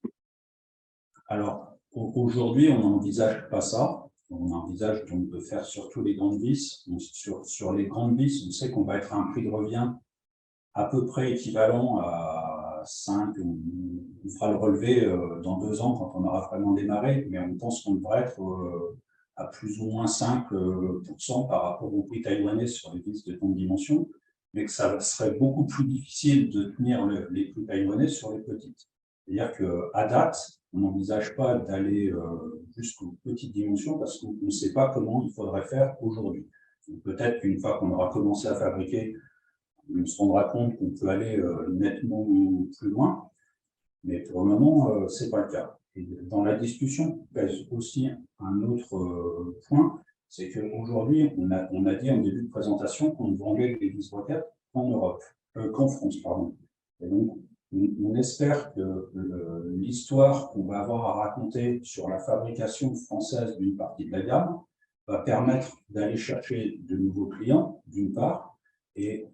Alors, aujourd'hui, on n'envisage pas ça. On envisage donc de faire surtout les grandes vis. Sur les grandes vis, on sait qu'on va être à un prix de revient à peu près équivalent à 5. On fera le relevé dans 2 ans quand on aura vraiment démarré, mais on pense qu'on devrait être à plus ou moins 5% par rapport au prix taïwanais sur les vis de grande dimension, mais que ça serait beaucoup plus difficile de tenir les prix taïwanais sur les petites. C'est-à-dire qu'à date, on n'envisage pas d'aller jusqu'aux petites dimensions parce qu'on ne sait pas comment il faudrait faire aujourd'hui. Peut-être qu'une fois qu'on aura commencé à fabriquer, on se rendra compte qu'on peut aller nettement plus loin, mais pour le moment, ce n'est pas le cas. Et dans la discussion, pèse aussi un autre point, c'est qu'aujourd'hui, on a dit en début de présentation qu'on vendait les vis roquettes qu'en France, pardon. Et donc, on espère que l'histoire qu'on va avoir à raconter sur la fabrication française d'une partie de la gamme va permettre d'aller chercher de nouveaux clients, d'une part, et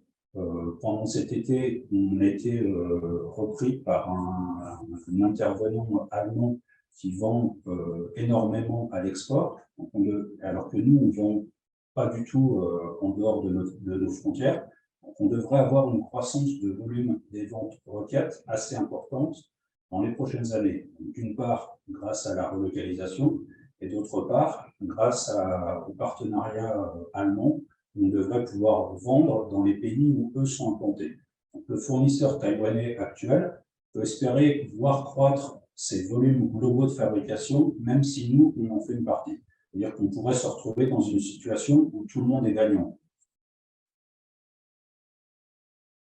pendant cet été, on a été repris par un intervenant allemand qui vend énormément à l'export, alors que nous, on ne vend pas du tout en dehors de nos frontières. Donc, on devrait avoir une croissance de volume des ventes roquettes assez importante dans les prochaines années. D'une part, grâce à la relocalisation, et d'autre part, grâce au partenariat allemand, on devrait pouvoir vendre dans les pays où eux sont implantés. Donc, le fournisseur taïwanais actuel peut espérer voir croître ses volumes globaux de fabrication, même si nous, on en fait une partie. C'est-à-dire qu'on pourrait se retrouver dans une situation où tout le monde est gagnant.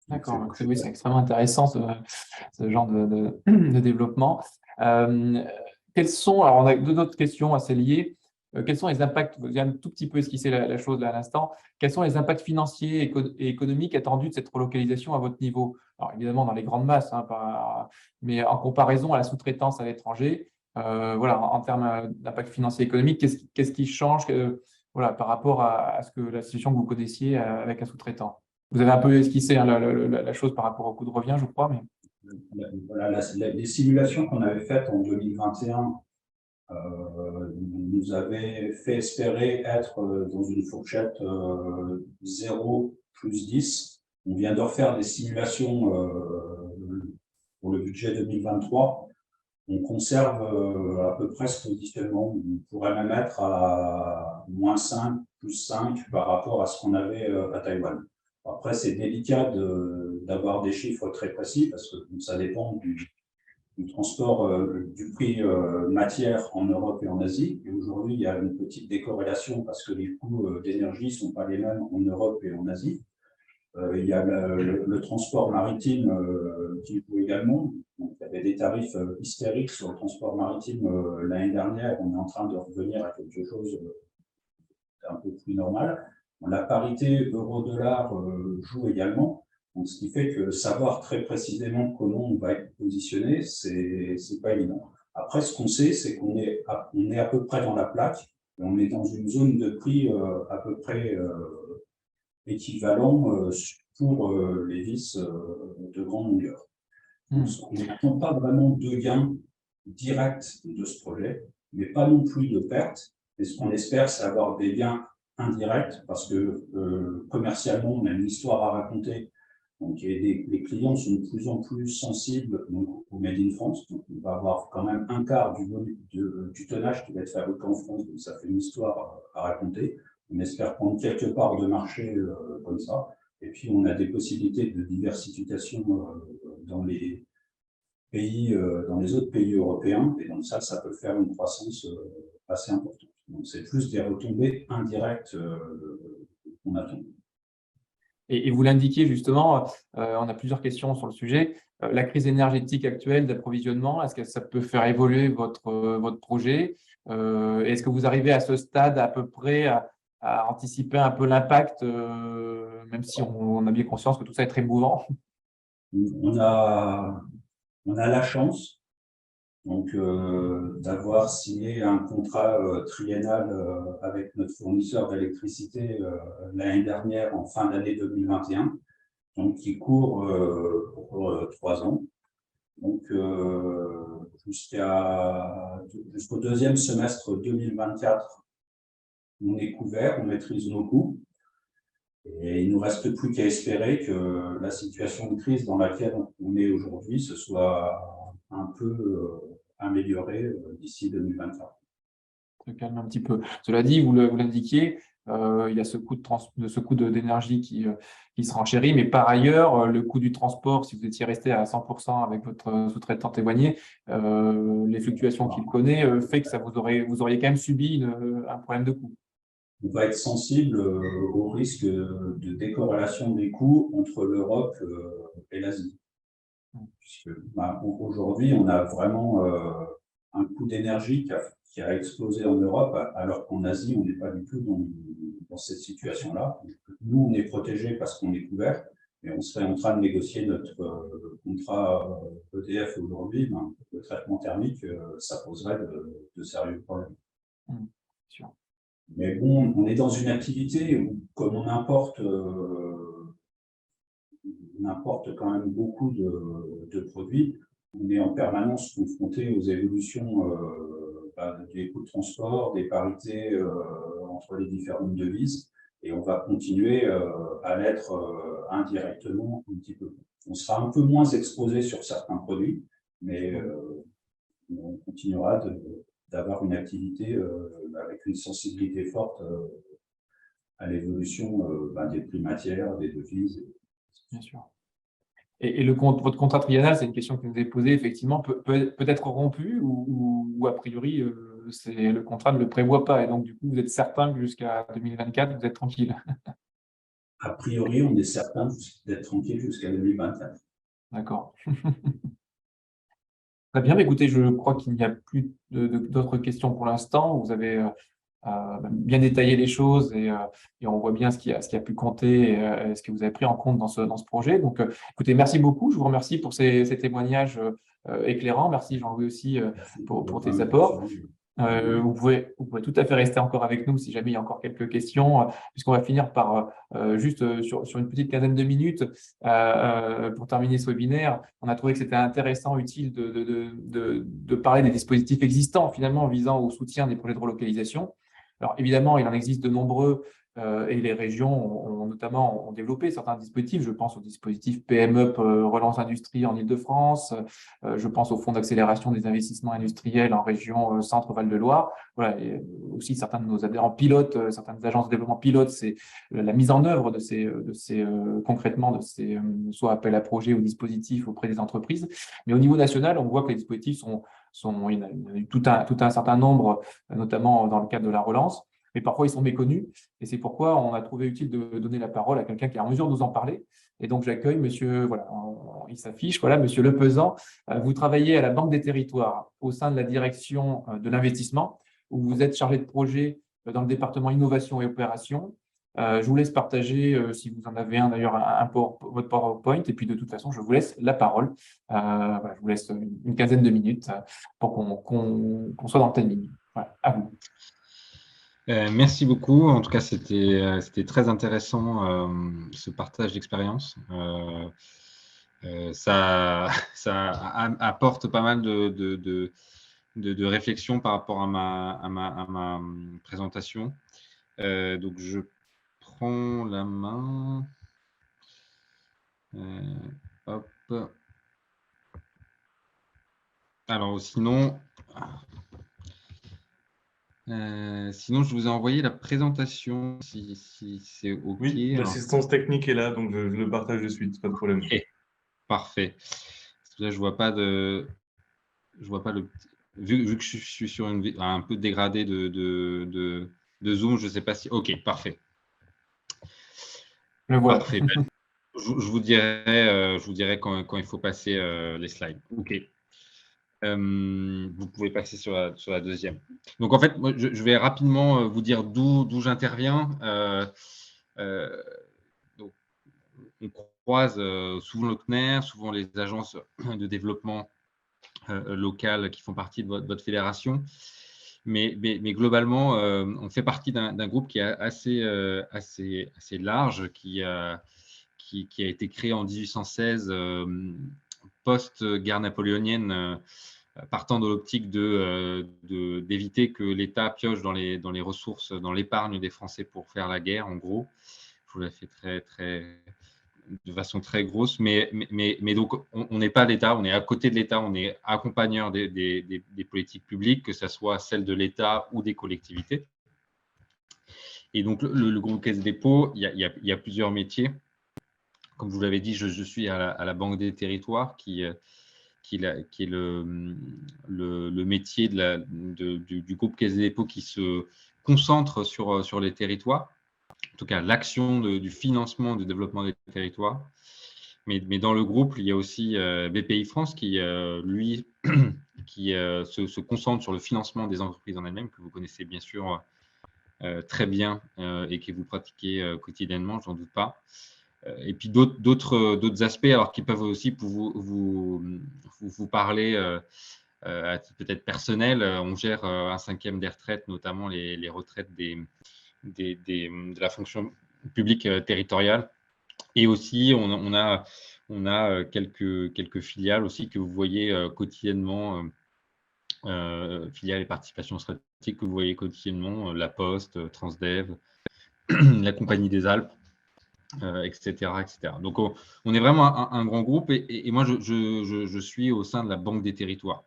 D'accord, donc c'est extrêmement intéressant ce genre de développement. Quels sont, alors on a deux autres questions assez liées. Quels sont les impacts, vous avez un tout petit peu esquissé la chose là à l'instant, quels sont les impacts financiers et économiques attendus de cette relocalisation à votre niveau? Alors évidemment dans les grandes masses, hein, mais en comparaison à la sous-traitance à l'étranger, voilà, en termes d'impact financier et économique, qu'est-ce qui change voilà, par rapport à la situation que vous connaissiez avec un sous-traitant? Vous avez un peu esquissé, hein, la chose par rapport au coût de revient, je crois, mais… Voilà, les simulations qu'on avait faites en 2021 nous avaient fait espérer être dans une fourchette 0 plus 10. On vient de refaire des simulations pour le budget 2023. On conserve à peu près ce positionnement. On pourrait même être à moins 5, plus 5 par rapport à ce qu'on avait à Taïwan. Après, c'est délicat d'avoir des chiffres très précis parce que ça dépend du transport du prix matière en Europe et en Asie. Et aujourd'hui, il y a une petite décorrélation parce que les coûts d'énergie ne sont pas les mêmes en Europe et en Asie. Il y a le transport maritime qui joue également. Donc, il y avait des tarifs hystériques sur le transport maritime l'année dernière. On est en train de revenir à quelque chose d'un peu plus normal. La parité euro-dollar joue également. Donc, ce qui fait que savoir très précisément comment on va être positionné, c'est pas évident. Après, ce qu'on sait, c'est qu'on est à peu près dans la plaque. Et on est dans une zone de prix à peu près équivalent pour les vis de grande longueur. Donc, on n'attend pas vraiment de gains directs de ce projet, mais pas non plus de pertes. Et ce qu'on espère, c'est avoir des gains indirects parce que commercialement, on a une histoire à raconter. Donc, les clients sont de plus en plus sensibles donc, au Made in France. Donc, on va avoir quand même un quart du tonnage qui va être fabriqué en France. Donc, ça fait une histoire à raconter. On espère prendre quelques parts de marché comme ça. Et puis, on a des possibilités de diversification dans les pays, dans les autres pays européens. Et donc, ça peut faire une croissance assez importante. Donc, c'est plus des retombées indirectes qu'on attend. Et vous l'indiquiez justement, on a plusieurs questions sur le sujet. La crise énergétique actuelle d'approvisionnement, est-ce que ça peut faire évoluer votre projet? Est-ce que vous arrivez à ce stade à peu près à anticiper un peu l'impact, même si on a bien conscience que tout ça est très mouvant? On a la chance donc d'avoir signé un contrat triennal avec notre fournisseur d'électricité l'année dernière en fin d'année 2021, donc qui court pour 3 ans. Donc jusqu'au deuxième semestre 2024, on est couvert, on maîtrise nos coûts. Et il ne nous reste plus qu'à espérer que la situation de crise dans laquelle on est aujourd'hui se soit un peu améliorée d'ici 2024. Se calme un petit peu. Cela dit, vous l'indiquiez, il y a ce coût d'énergie qui se renchérit, mais par ailleurs, le coût du transport, si vous étiez resté à 100% avec votre sous-traitant éloigné, les fluctuations qu'il connaît fait que vous auriez quand même subi un problème de coût. On va être sensible au risque de décorrélation des coûts entre l'Europe et l'Asie. Puisque aujourd'hui, on a vraiment un coût d'énergie qui a explosé en Europe, alors qu'en Asie, on n'est pas du tout dans cette situation-là. Nous, on est protégés parce qu'on est couvert, et on serait en train de négocier notre contrat EDF aujourd'hui. Le traitement thermique, ça poserait de sérieux problèmes. Sûr. Mais bon, on est dans une activité où, comme on importe quand même beaucoup de produits, on est en permanence confronté aux évolutions des coûts de transport, des parités entre les différentes devises, et on va continuer à l'être indirectement un petit peu. On sera un peu moins exposé sur certains produits, mais on continuera d'avoir une activité avec une sensibilité forte à l'évolution des prix matières, des devises. Bien sûr. Et votre contrat triennal, c'est une question qui nous est posée, effectivement, peut être rompu ou a priori, le contrat ne le prévoit pas. Et donc, du coup, vous êtes certain que jusqu'à 2024, vous êtes tranquille. A priori, on est certain d'être tranquille jusqu'à 2024. D'accord. Très bien, mais écoutez, je crois qu'il n'y a plus d'autres questions pour l'instant. Vous avez bien détaillé les choses et on voit bien ce qui a pu compter et ce que vous avez pris en compte dans ce projet. Donc, écoutez, merci beaucoup. Je vous remercie pour ces témoignages éclairants. Merci Jean-Louis aussi Merci pour votre tes apports. invitation. Vous pouvez tout à fait rester encore avec nous si jamais il y a encore quelques questions, puisqu'on va finir par juste sur une petite quinzaine de minutes pour terminer ce webinaire. On a trouvé que c'était intéressant, utile de parler des dispositifs existants finalement visant au soutien des projets de relocalisation. Alors évidemment, il en existe de nombreux et les régions notamment ont développé certains dispositifs. Je pense au dispositif PME Relance Industrie en Île-de-France. Je pense au fonds d'accélération des investissements industriels en région Centre-Val de Loire. Voilà, et aussi certains de nos adhérents pilotes, certaines agences de développement pilotes, c'est la mise en œuvre concrètement de ces soit appels à projets ou dispositifs auprès des entreprises. Mais au niveau national, on voit que les dispositifs il y en a eu tout un certain nombre, notamment dans le cadre de la relance. Mais parfois, ils sont méconnus. Et c'est pourquoi on a trouvé utile de donner la parole à quelqu'un qui est en mesure de nous en parler. Et donc, j'accueille monsieur, voilà, il s'affiche, voilà, monsieur Lepezan. Vous travaillez à la Banque des Territoires au sein de la direction de l'investissement, où vous êtes chargé de projet dans le département innovation et opération. Je vous laisse partager, si vous en avez un d'ailleurs, votre PowerPoint. Et puis, de toute façon, je vous laisse la parole. Voilà, je vous laisse une quinzaine de minutes pour qu'on soit dans le timing. Voilà, à vous. Merci beaucoup. En tout cas, c'était très intéressant ce partage d'expérience. Ça apporte pas mal de réflexion par rapport à ma présentation. Donc, je prends la main. Hop. Alors, sinon, je vous ai envoyé la présentation, si c'est OK. Oui, l'assistance technique est là, donc je le partage de suite, pas de problème. Okay. Parfait. Là, je vois pas le. Vu que je suis sur un peu dégradé de Zoom, je ne sais pas si. OK, parfait. Le voilà. Parfait. Je vous dirai quand il faut passer les slides. OK. Vous pouvez passer sur la deuxième. Donc, en fait, moi, je vais rapidement vous dire d'où j'interviens. Donc, on croise souvent le CNER, souvent les agences de développement local qui font partie de votre fédération. Mais globalement, on fait partie d'un groupe qui est assez large, qui a été créé en 1816, post-guerre napoléonienne, partant de l'optique d'éviter que l'État pioche dans les ressources, dans l'épargne des Français pour faire la guerre, en gros. Je vous l'ai fait de façon très grosse, mais donc on n'est pas l'État, on est à côté de l'État, on est accompagneur des politiques publiques, que ce soit celles de l'État ou des collectivités. Et donc le groupe Caisse des Dépôts, il y a plusieurs métiers. Comme je vous l'avais dit, je suis à la Banque des Territoires, qui est le métier du groupe Caisse des Dépôts qui se concentre sur les territoires. En tout cas, l'action du financement du développement des territoires. Mais dans le groupe, il y a aussi BPI France qui, lui, se concentre sur le financement des entreprises en elles-mêmes, que vous connaissez bien sûr très bien et que vous pratiquez quotidiennement, j'en doute pas. Et puis d'autres aspects alors, qui peuvent aussi vous parler à titre peut-être personnel. On gère un 5e des retraites, notamment les retraites de la fonction publique territoriale. Et aussi, on a quelques filiales aussi que vous voyez quotidiennement, filiales et participations stratégiques que vous voyez quotidiennement, La Poste, Transdev, la Compagnie des Alpes, etc., etc. Donc, on est vraiment un grand groupe et moi, je suis au sein de la Banque des Territoires.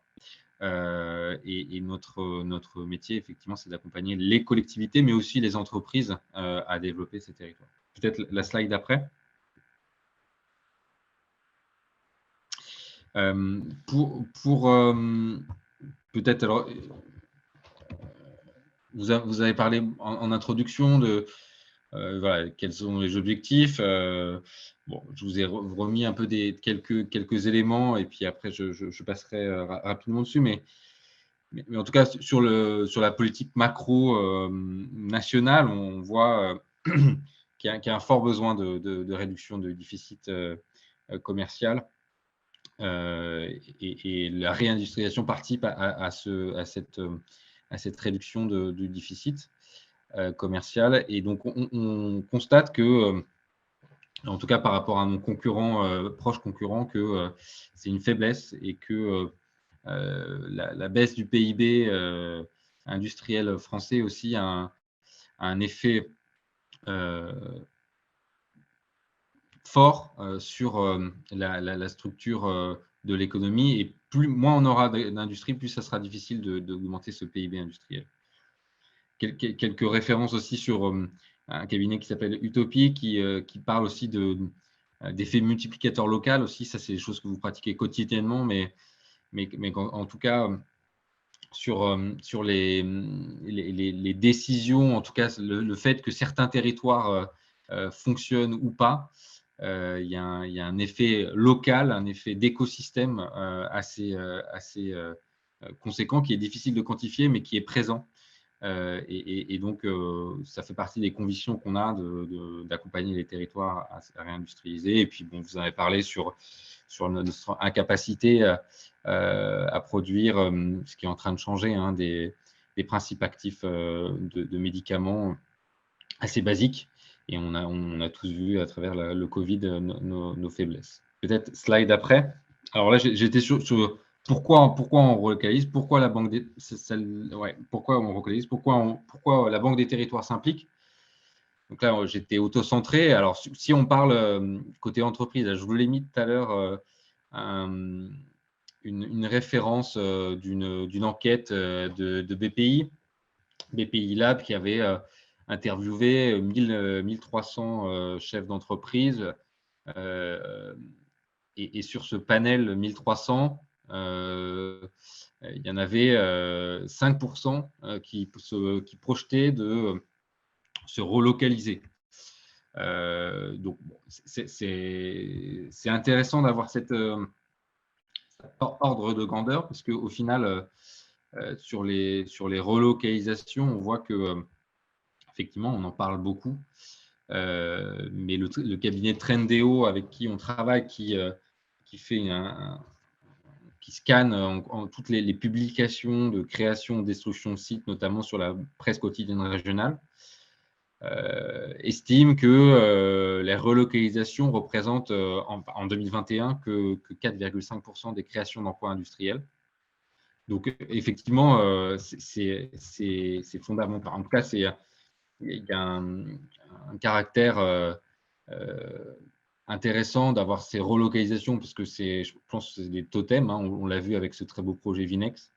Et notre métier, effectivement, c'est d'accompagner les collectivités, mais aussi les entreprises à développer ces territoires. Peut-être la slide d'après. Peut-être, alors, vous avez parlé en introduction voilà, quels sont les objectifs. Bon, je vous ai remis un peu quelques éléments et puis après, je passerai rapidement dessus. Mais en tout cas, sur la politique macro nationale, on voit qu'il y a un fort besoin de réduction de déficit commercial. Et la réindustrialisation participe à cette réduction du déficit commercial. Et donc, on constate que, en tout cas par rapport à nos concurrents, proches concurrents, que c'est une faiblesse et que la baisse du PIB industriel français aussi a un effet fort sur la structure de l'économie. Et moins on aura d'industrie, plus ça sera difficile d'augmenter ce PIB industriel. Quelques références aussi sur un cabinet qui s'appelle Utopie, qui parle aussi d'effets multiplicateurs locaux aussi. Ça, c'est des choses que vous pratiquez quotidiennement, mais en tout cas, sur les décisions, en tout cas, le fait que certains territoires fonctionnent ou pas, il y a un effet local, un effet d'écosystème assez conséquent, qui est difficile de quantifier, mais qui est présent. Et donc, ça fait partie des convictions qu'on a d'accompagner les territoires à réindustrialiser. Et puis, bon, vous en avez parlé sur notre incapacité à produire, ce qui est en train de changer, hein, des principes actifs de médicaments assez basiques. Et on a tous vu à travers le Covid nos faiblesses. Peut-être slide après. Alors là, j'étais sur pourquoi on relocalise, pourquoi la Banque des, pourquoi on relocalise, pourquoi la Banque des territoires s'implique. Donc là, j'étais auto-centré. Alors, si on parle côté entreprise, je vous l'ai mis tout à l'heure une référence d'une enquête de BPI Lab, qui avait interviewé 1300 chefs d'entreprise. Et sur ce panel 1300, il y en avait 5% qui projetaient de se relocaliser. Donc, c'est intéressant d'avoir cet ordre de grandeur, parce qu'au final, sur les relocalisations, on voit que effectivement, on en parle beaucoup, mais le cabinet Trendéo avec qui on travaille, qui scanne toutes les publications de création, destruction de sites, notamment sur la presse quotidienne régionale, estime que les relocalisations représentent en 2021 que 4,5% des créations d'emplois industriels. Donc, effectivement, c'est fondamental. En tout cas, il y a un caractère intéressant d'avoir ces relocalisations, parce que je pense que c'est des totems, hein, on l'a vu avec ce très beau projet Vinex.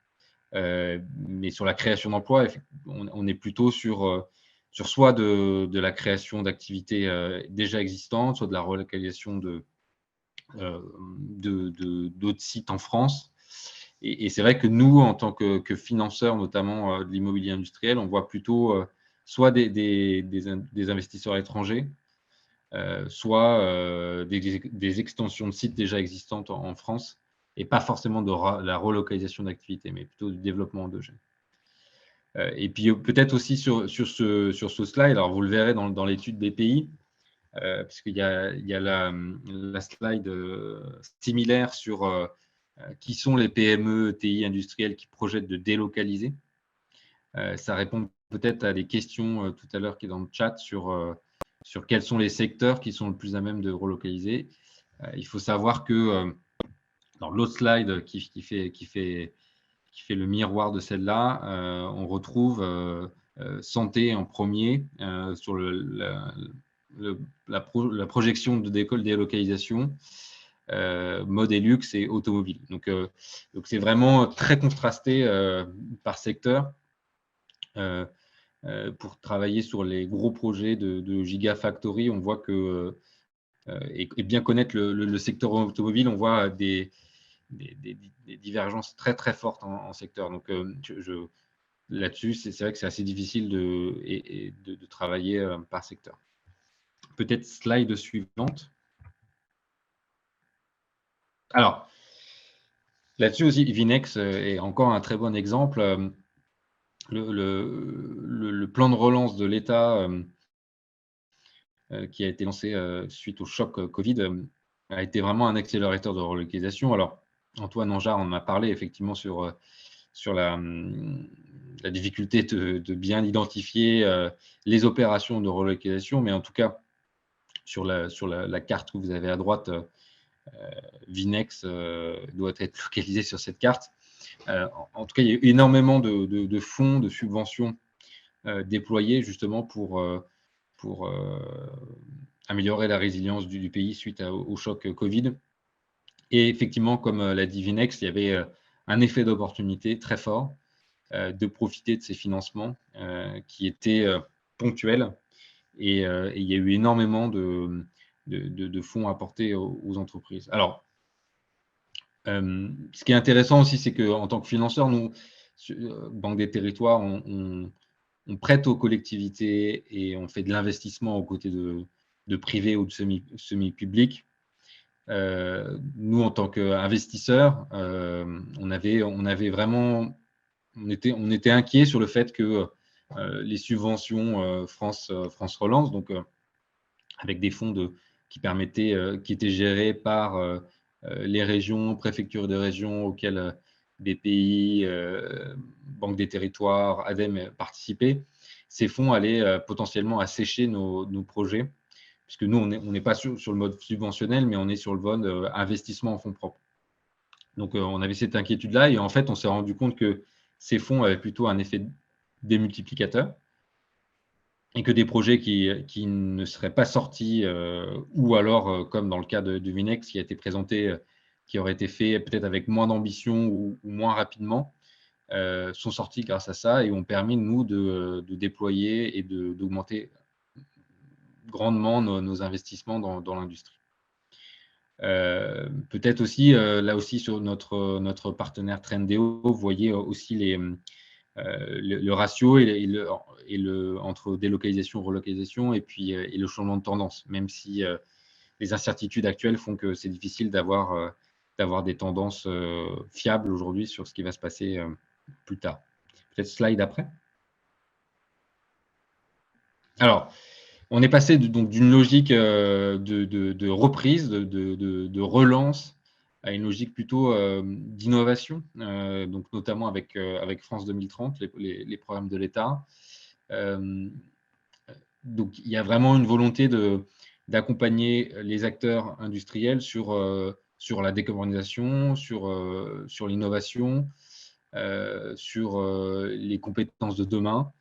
Mais sur la création d'emplois, on est plutôt sur soit de la création d'activités déjà existantes, soit de la relocalisation d'autres sites en France. Et c'est vrai que nous, en tant que financeurs, notamment de l'immobilier industriel, on voit plutôt soit des investisseurs étrangers, soit des extensions de sites déjà existantes en France, et pas forcément de la relocalisation d'activités, mais plutôt du développement endogène. Et puis peut-être aussi sur ce slide, alors vous le verrez dans l'étude BPI, puisqu'il y a la slide similaire sur qui sont les PME, TI industriels qui projettent de délocaliser. Ça répond peut-être à des questions tout à l'heure qui est dans le chat sur quels sont les secteurs qui sont le plus à même de relocaliser. Il faut savoir que dans l'autre slide qui fait le miroir de celle-là, on retrouve santé en premier sur la projection de délocalisation, mode et luxe et automobile. Donc c'est vraiment très contrasté par secteur. Pour travailler sur les gros projets de Gigafactory, on voit que, et bien connaître le secteur automobile, on voit des divergences très très fortes en secteur. Donc là-dessus, c'est vrai que c'est assez difficile de travailler par secteur. Peut-être slide suivante. Alors, là-dessus aussi, Vinex est encore un très bon exemple. Le plan de relance de l'État qui a été lancé suite au choc Covid a été vraiment un accélérateur de relocalisation. Alors, Antoine Anjar en a parlé effectivement sur la difficulté de bien identifier les opérations de relocalisation, mais en tout cas, sur la carte que vous avez à droite, Vinex doit être localisé sur cette carte. En tout cas, il y a eu énormément de fonds, de subventions déployés justement pour améliorer la résilience du pays suite au choc Covid. Et effectivement, comme l'a dit Vinex, il y avait un effet d'opportunité très fort de profiter de ces financements qui étaient ponctuels. Et il y a eu énormément de fonds apportés aux entreprises. Alors, ce qui est intéressant aussi, c'est qu'en tant que financeur, nous, Banque des Territoires, on prête aux collectivités et on fait de l'investissement aux côtés de privés ou de semi-publics. Nous, en tant qu'investisseurs, on était inquiets sur le fait que les subventions France Relance, donc avec des fonds qui étaient gérés par les régions, préfectures de régions auxquelles BPI, Banque des Territoires, ADEME participaient, ces fonds allaient potentiellement assécher nos projets, puisque nous, on n'est pas sur le mode subventionnel, mais on est sur le mode investissement en fonds propres. Donc, on avait cette inquiétude-là, et en fait, on s'est rendu compte que ces fonds avaient plutôt un effet démultiplicateur, et que des projets qui ne seraient pas sortis, ou alors, comme dans le cas de Vinex, qui a été présenté, qui aurait été fait peut-être avec moins d'ambition ou moins rapidement, sont sortis grâce à ça et ont permis, nous, de déployer et d'augmenter grandement nos investissements dans l'industrie. Peut-être aussi, là aussi, sur notre partenaire Trendéo, vous voyez aussi le ratio entre délocalisation, relocalisation et le changement de tendance, même si les incertitudes actuelles font que c'est difficile d'avoir des tendances fiables aujourd'hui sur ce qui va se passer plus tard. Peut-être slide après. Alors, on est passé donc d'une logique de reprise, de relance, à une logique plutôt d'innovation, donc notamment avec France 2030, les programmes de l'État. Donc, il y a vraiment une volonté d'accompagner les acteurs industriels sur la décarbonisation, sur l'innovation, sur les compétences de demain.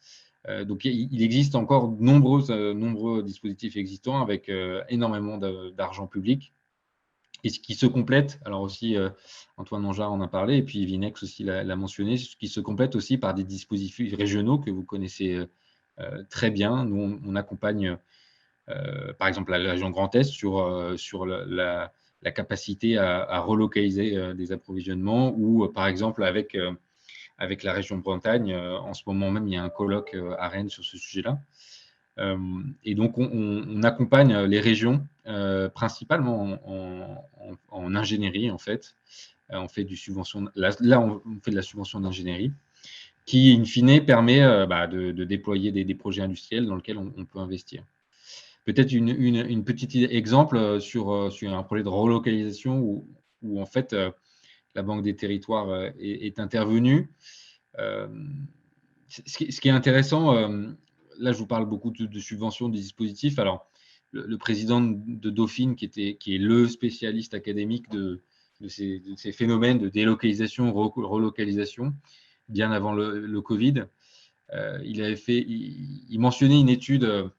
Donc, il existe encore nombreux dispositifs existants avec énormément d'argent public et ce qui se complète, alors aussi Antoine Anjar en a parlé et puis Vinex aussi l'a mentionné, ce qui se complète aussi par des dispositifs régionaux que vous connaissez très bien. Nous, on accompagne par exemple la région Grand Est sur la capacité à relocaliser des approvisionnements ou par exemple avec la région Bretagne. En ce moment même, il y a un colloque à Rennes sur ce sujet-là. Et donc, on accompagne les régions principalement en ingénierie, en fait. On fait là, on fait de la subvention d'ingénierie qui, in fine, permet de déployer des projets industriels dans lesquels on peut investir. Peut-être une petite exemple sur un projet de relocalisation où en fait, la Banque des Territoires est intervenue. Ce qui est intéressant, là, je vous parle beaucoup de subventions, de dispositifs. Alors, le président de Dauphine, qui est le spécialiste académique de ces phénomènes de délocalisation, relocalisation, bien avant le Covid, il mentionnait une étude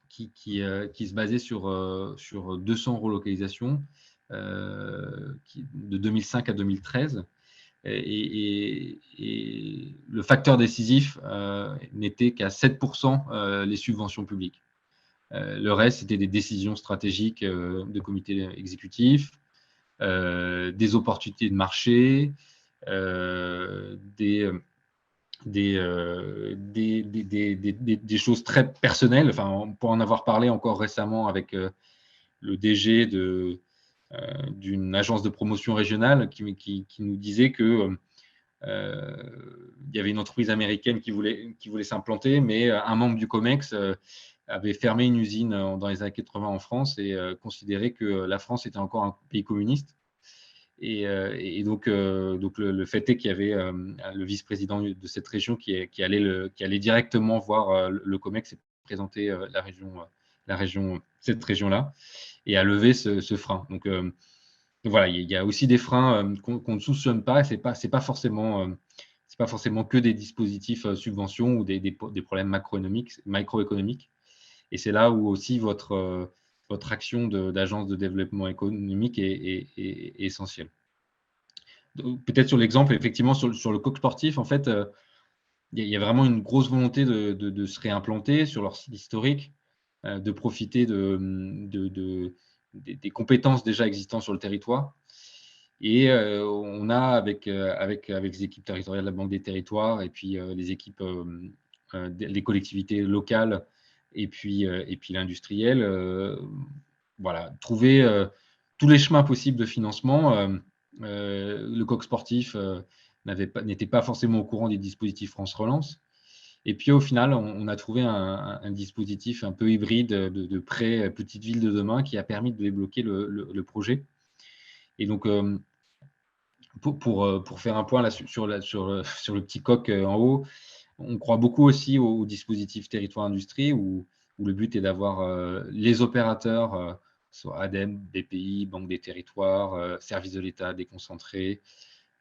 qui se basait sur 200 relocalisations de 2005 à 2013. Et le facteur décisif n'était qu'à 7% les subventions publiques. Le reste, c'était des décisions stratégiques de comités exécutifs, des opportunités de marché, des des choses très personnelles. Enfin, on peut en avoir parlé encore récemment avec le DG d'une agence de promotion régionale qui nous disait que il y avait une entreprise américaine qui voulait s'implanter, mais un membre du COMEX avait fermé une usine dans les années 80 en France et considérait que la France était encore un pays communiste. Et donc le fait est qu'il y avait le vice-président de cette région qui allait directement voir le COMEX et présenter cette région-là, et à lever ce frein. Donc voilà, il y a aussi des freins qu'on ne soupçonne pas. C'est pas forcément que des dispositifs subventions ou des problèmes macroéconomiques. Et c'est là où aussi votre action d'agence de développement économique est essentielle. Peut-être sur l'exemple, effectivement, sur le coq sportif, en fait, il y a vraiment une grosse volonté de se réimplanter sur leur site historique, de profiter des compétences déjà existantes sur le territoire. Et on a, avec les équipes territoriales de la Banque des Territoires et puis les équipes, les collectivités locales et puis l'industriel, voilà, trouver tous les chemins possibles de financement. Le coq sportif n'était pas forcément au courant des dispositifs France Relance. Et puis au final, on a trouvé un dispositif un peu hybride de prêt petite ville de demain qui a permis de débloquer le projet. Et donc, pour faire un point là sur le petit coq en haut, on croit beaucoup aussi au dispositif territoire industrie où le but est d'avoir les opérateurs, soit ADEME, BPI, Banque des Territoires, Services de l'État déconcentrés,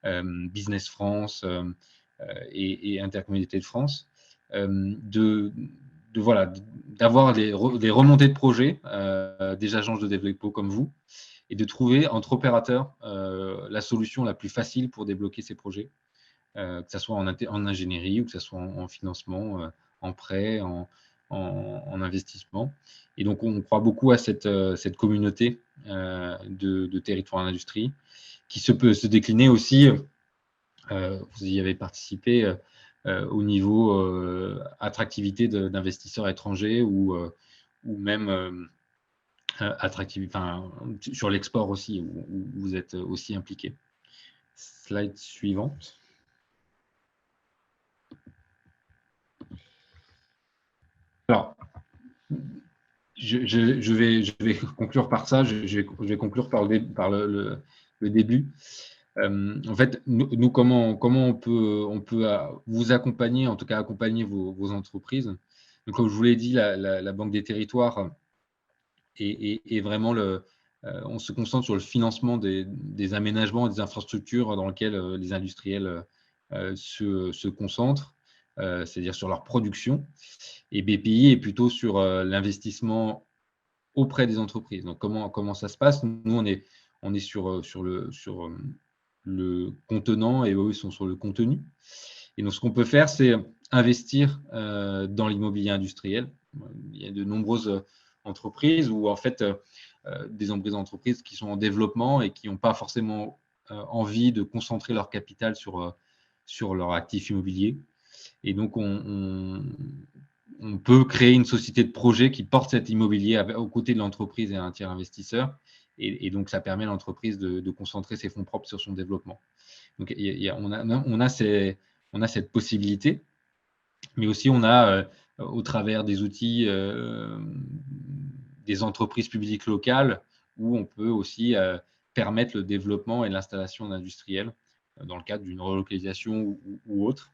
Business France et Intercommunauté de France, d'avoir des remontées de projets des agences de développement comme vous, et de trouver entre opérateurs la solution la plus facile pour débloquer ces projets, que ce soit en ingénierie ou que ce soit en financement, en prêt, en investissement. Et donc, on croit beaucoup à cette communauté de territoire en industrie qui peut se décliner aussi, vous y avez participé, au niveau attractivité d'investisseurs étrangers ou même sur l'export aussi, où vous êtes aussi impliqué. Slide suivante. Alors, je vais conclure par ça. Je vais conclure par le début. En fait, nous comment on peut vous accompagner, en tout cas accompagner vos entreprises. Donc, comme je vous l'ai dit, la Banque des Territoires est vraiment on se concentre sur le financement des aménagements et des infrastructures dans lesquelles les industriels se concentrent, c'est-à-dire sur leur production. Et BPI est plutôt sur l'investissement auprès des entreprises. Donc, comment ça se passe? Nous, on est sur le contenant et eux, ils sont sur le contenu. Et donc, ce qu'on peut faire, c'est investir dans l'immobilier industriel. Il y a de nombreuses entreprises où, en fait, des entreprises qui sont en développement et qui n'ont pas forcément envie de concentrer leur capital sur leur actif immobilier. Et donc, on peut créer une société de projet qui porte cet immobilier aux côtés de l'entreprise et un tiers investisseur. Et donc, ça permet à l'entreprise de concentrer ses fonds propres sur son développement. Donc, on a cette possibilité, mais aussi on a, au travers des outils des entreprises publiques locales, où on peut aussi permettre le développement et l'installation d'industriels dans le cadre d'une relocalisation ou autre.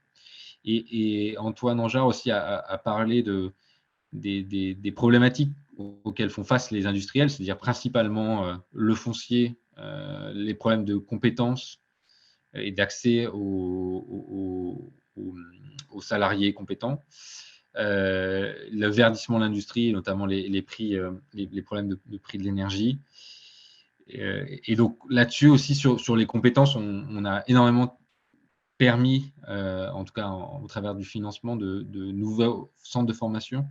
Et Antoine Anjar aussi a parlé des problématiques auxquelles font face les industriels, c'est-à-dire principalement le foncier, les problèmes de compétences et d'accès aux salariés compétents, le verdissement de l'industrie, notamment les problèmes de prix de l'énergie. Et donc là-dessus aussi, sur les compétences, on a énormément permis, en tout cas au travers du financement de nouveaux centres de formation.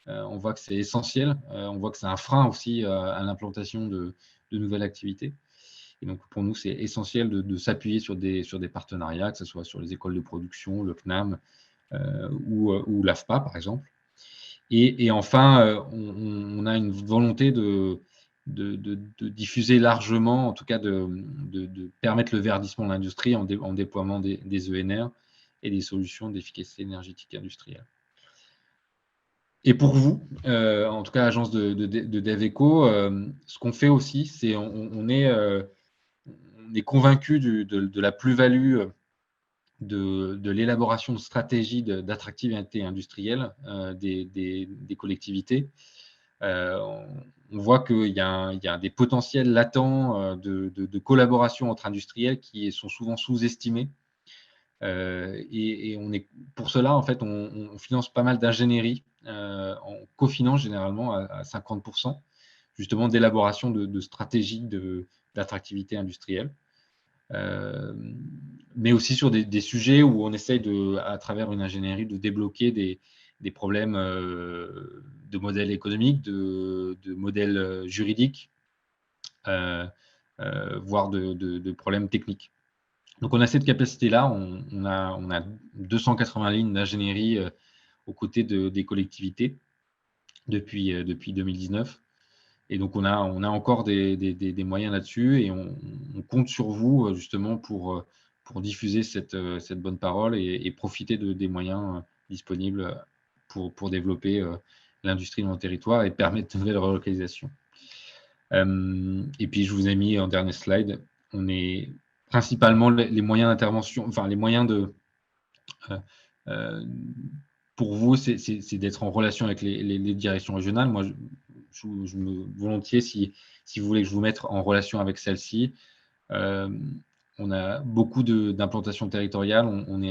On voit que c'est essentiel, on voit que c'est un frein aussi à l'implantation de nouvelles activités. Et donc, pour nous, c'est essentiel de s'appuyer sur des partenariats, que ce soit sur les écoles de production, le CNAM ou l'AFPA, par exemple. Et enfin, on a une volonté de diffuser largement, en tout cas de permettre le verdissement de l'industrie en déploiement des ENR et des solutions d'efficacité énergétique industrielle. Et pour vous, en tout cas, agence de DevEco, ce qu'on fait aussi, c'est on est convaincu de la plus-value de l'élaboration de stratégies d'attractivité industrielle des collectivités. On voit qu'il y a des potentiels latents de collaboration entre industriels qui sont souvent sous-estimés. Et pour cela, en fait, on finance pas mal d'ingénierie, on cofinance généralement à 50%, justement d'élaboration de stratégies d'attractivité industrielle. Mais aussi sur des sujets où on essaye, à travers une ingénierie, de débloquer des problèmes de modèles économiques, de modèles juridiques, voire de problèmes techniques. Donc, on a cette capacité-là. On a 280 lignes d'ingénierie aux côtés des collectivités depuis 2019. Et donc, on a encore des moyens là-dessus et on compte sur vous justement pour diffuser cette bonne parole et profiter des moyens disponibles pour développer l'industrie dans le territoire et permettre de nouvelles relocalisations. Et puis, je vous ai mis en dernier slide, on est principalement les moyens d'intervention, enfin les moyens pour vous, c'est d'être en relation avec les directions régionales. Moi, je me volontiers, si vous voulez que je vous mette en relation avec celle-ci. On a beaucoup d'implantations territoriales. On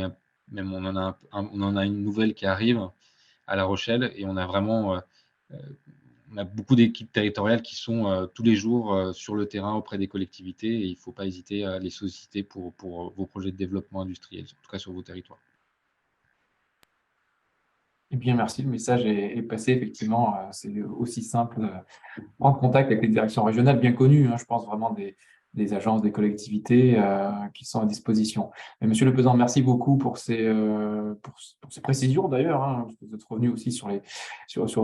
en a une nouvelle qui arrive à La Rochelle et on a vraiment on a beaucoup d'équipes territoriales qui sont tous les jours sur le terrain auprès des collectivités et il ne faut pas hésiter à les solliciter pour vos projets de développement industriel, en tout cas sur vos territoires. Eh bien, merci. Le message est passé. Effectivement, c'est aussi simple de prendre contact avec les directions régionales bien connues. Je pense vraiment des agences, des collectivités qui sont à disposition. Mais Monsieur le Président, merci beaucoup pour ces précisions d'ailleurs. Parce que vous êtes revenu aussi sur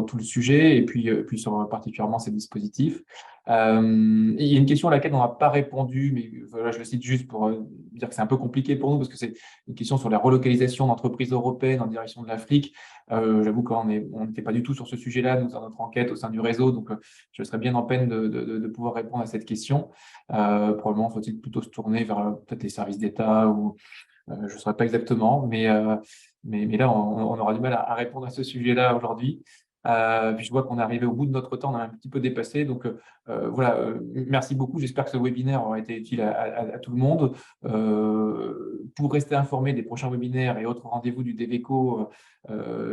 tout le sujet et puis sur particulièrement ces dispositifs. Et il y a une question à laquelle on n'a pas répondu, mais voilà, je le cite juste pour dire que c'est un peu compliqué pour nous parce que c'est une question sur la relocalisation d'entreprises européennes en direction de l'Afrique. J'avoue qu'on n'était pas du tout sur ce sujet-là, nous, dans notre enquête au sein du réseau, donc je serais bien en peine de pouvoir répondre à cette question. Probablement faut-il plutôt se tourner vers peut-être les services d'État ou je ne saurais pas exactement, mais là, on aura du mal à répondre à ce sujet-là aujourd'hui. Puis je vois qu'on est arrivé au bout de notre temps, on a un petit peu dépassé. Donc voilà, merci beaucoup. J'espère que ce webinaire aura été utile à tout le monde. Pour rester informé des prochains webinaires et autres rendez-vous du DevEco,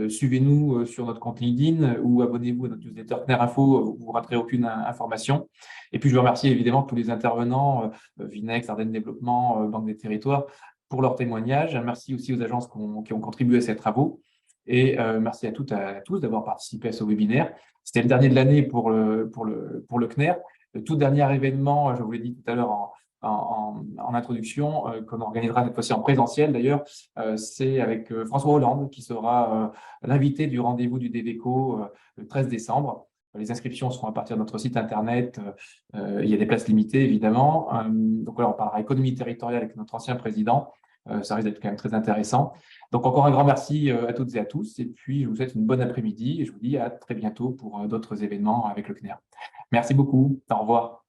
suivez-nous sur notre compte LinkedIn ou abonnez-vous à notre newsletter CNER Info, vous ne raterez aucune information. Et puis je veux remercier évidemment tous les intervenants, Vinex, Ardennes Développement, Banque des Territoires, pour leur témoignage. Merci aussi aux agences qui ont contribué à ces travaux. Et merci à toutes et à tous d'avoir participé à ce webinaire. C'était le dernier de l'année pour le CNER. Le tout dernier événement, je vous l'ai dit tout à l'heure en introduction, qu'on organisera cette fois-ci en présentiel d'ailleurs, c'est avec François Hollande qui sera l'invité du rendez-vous du DevEco le 13 décembre. Les inscriptions seront à partir de notre site internet. Il y a des places limitées, évidemment. Donc voilà, on parlera économie territoriale avec notre ancien président. Ça risque d'être quand même très intéressant. Donc, encore un grand merci à toutes et à tous. Et puis, je vous souhaite une bonne après-midi et je vous dis à très bientôt pour d'autres événements avec le CNER. Merci beaucoup. Au revoir.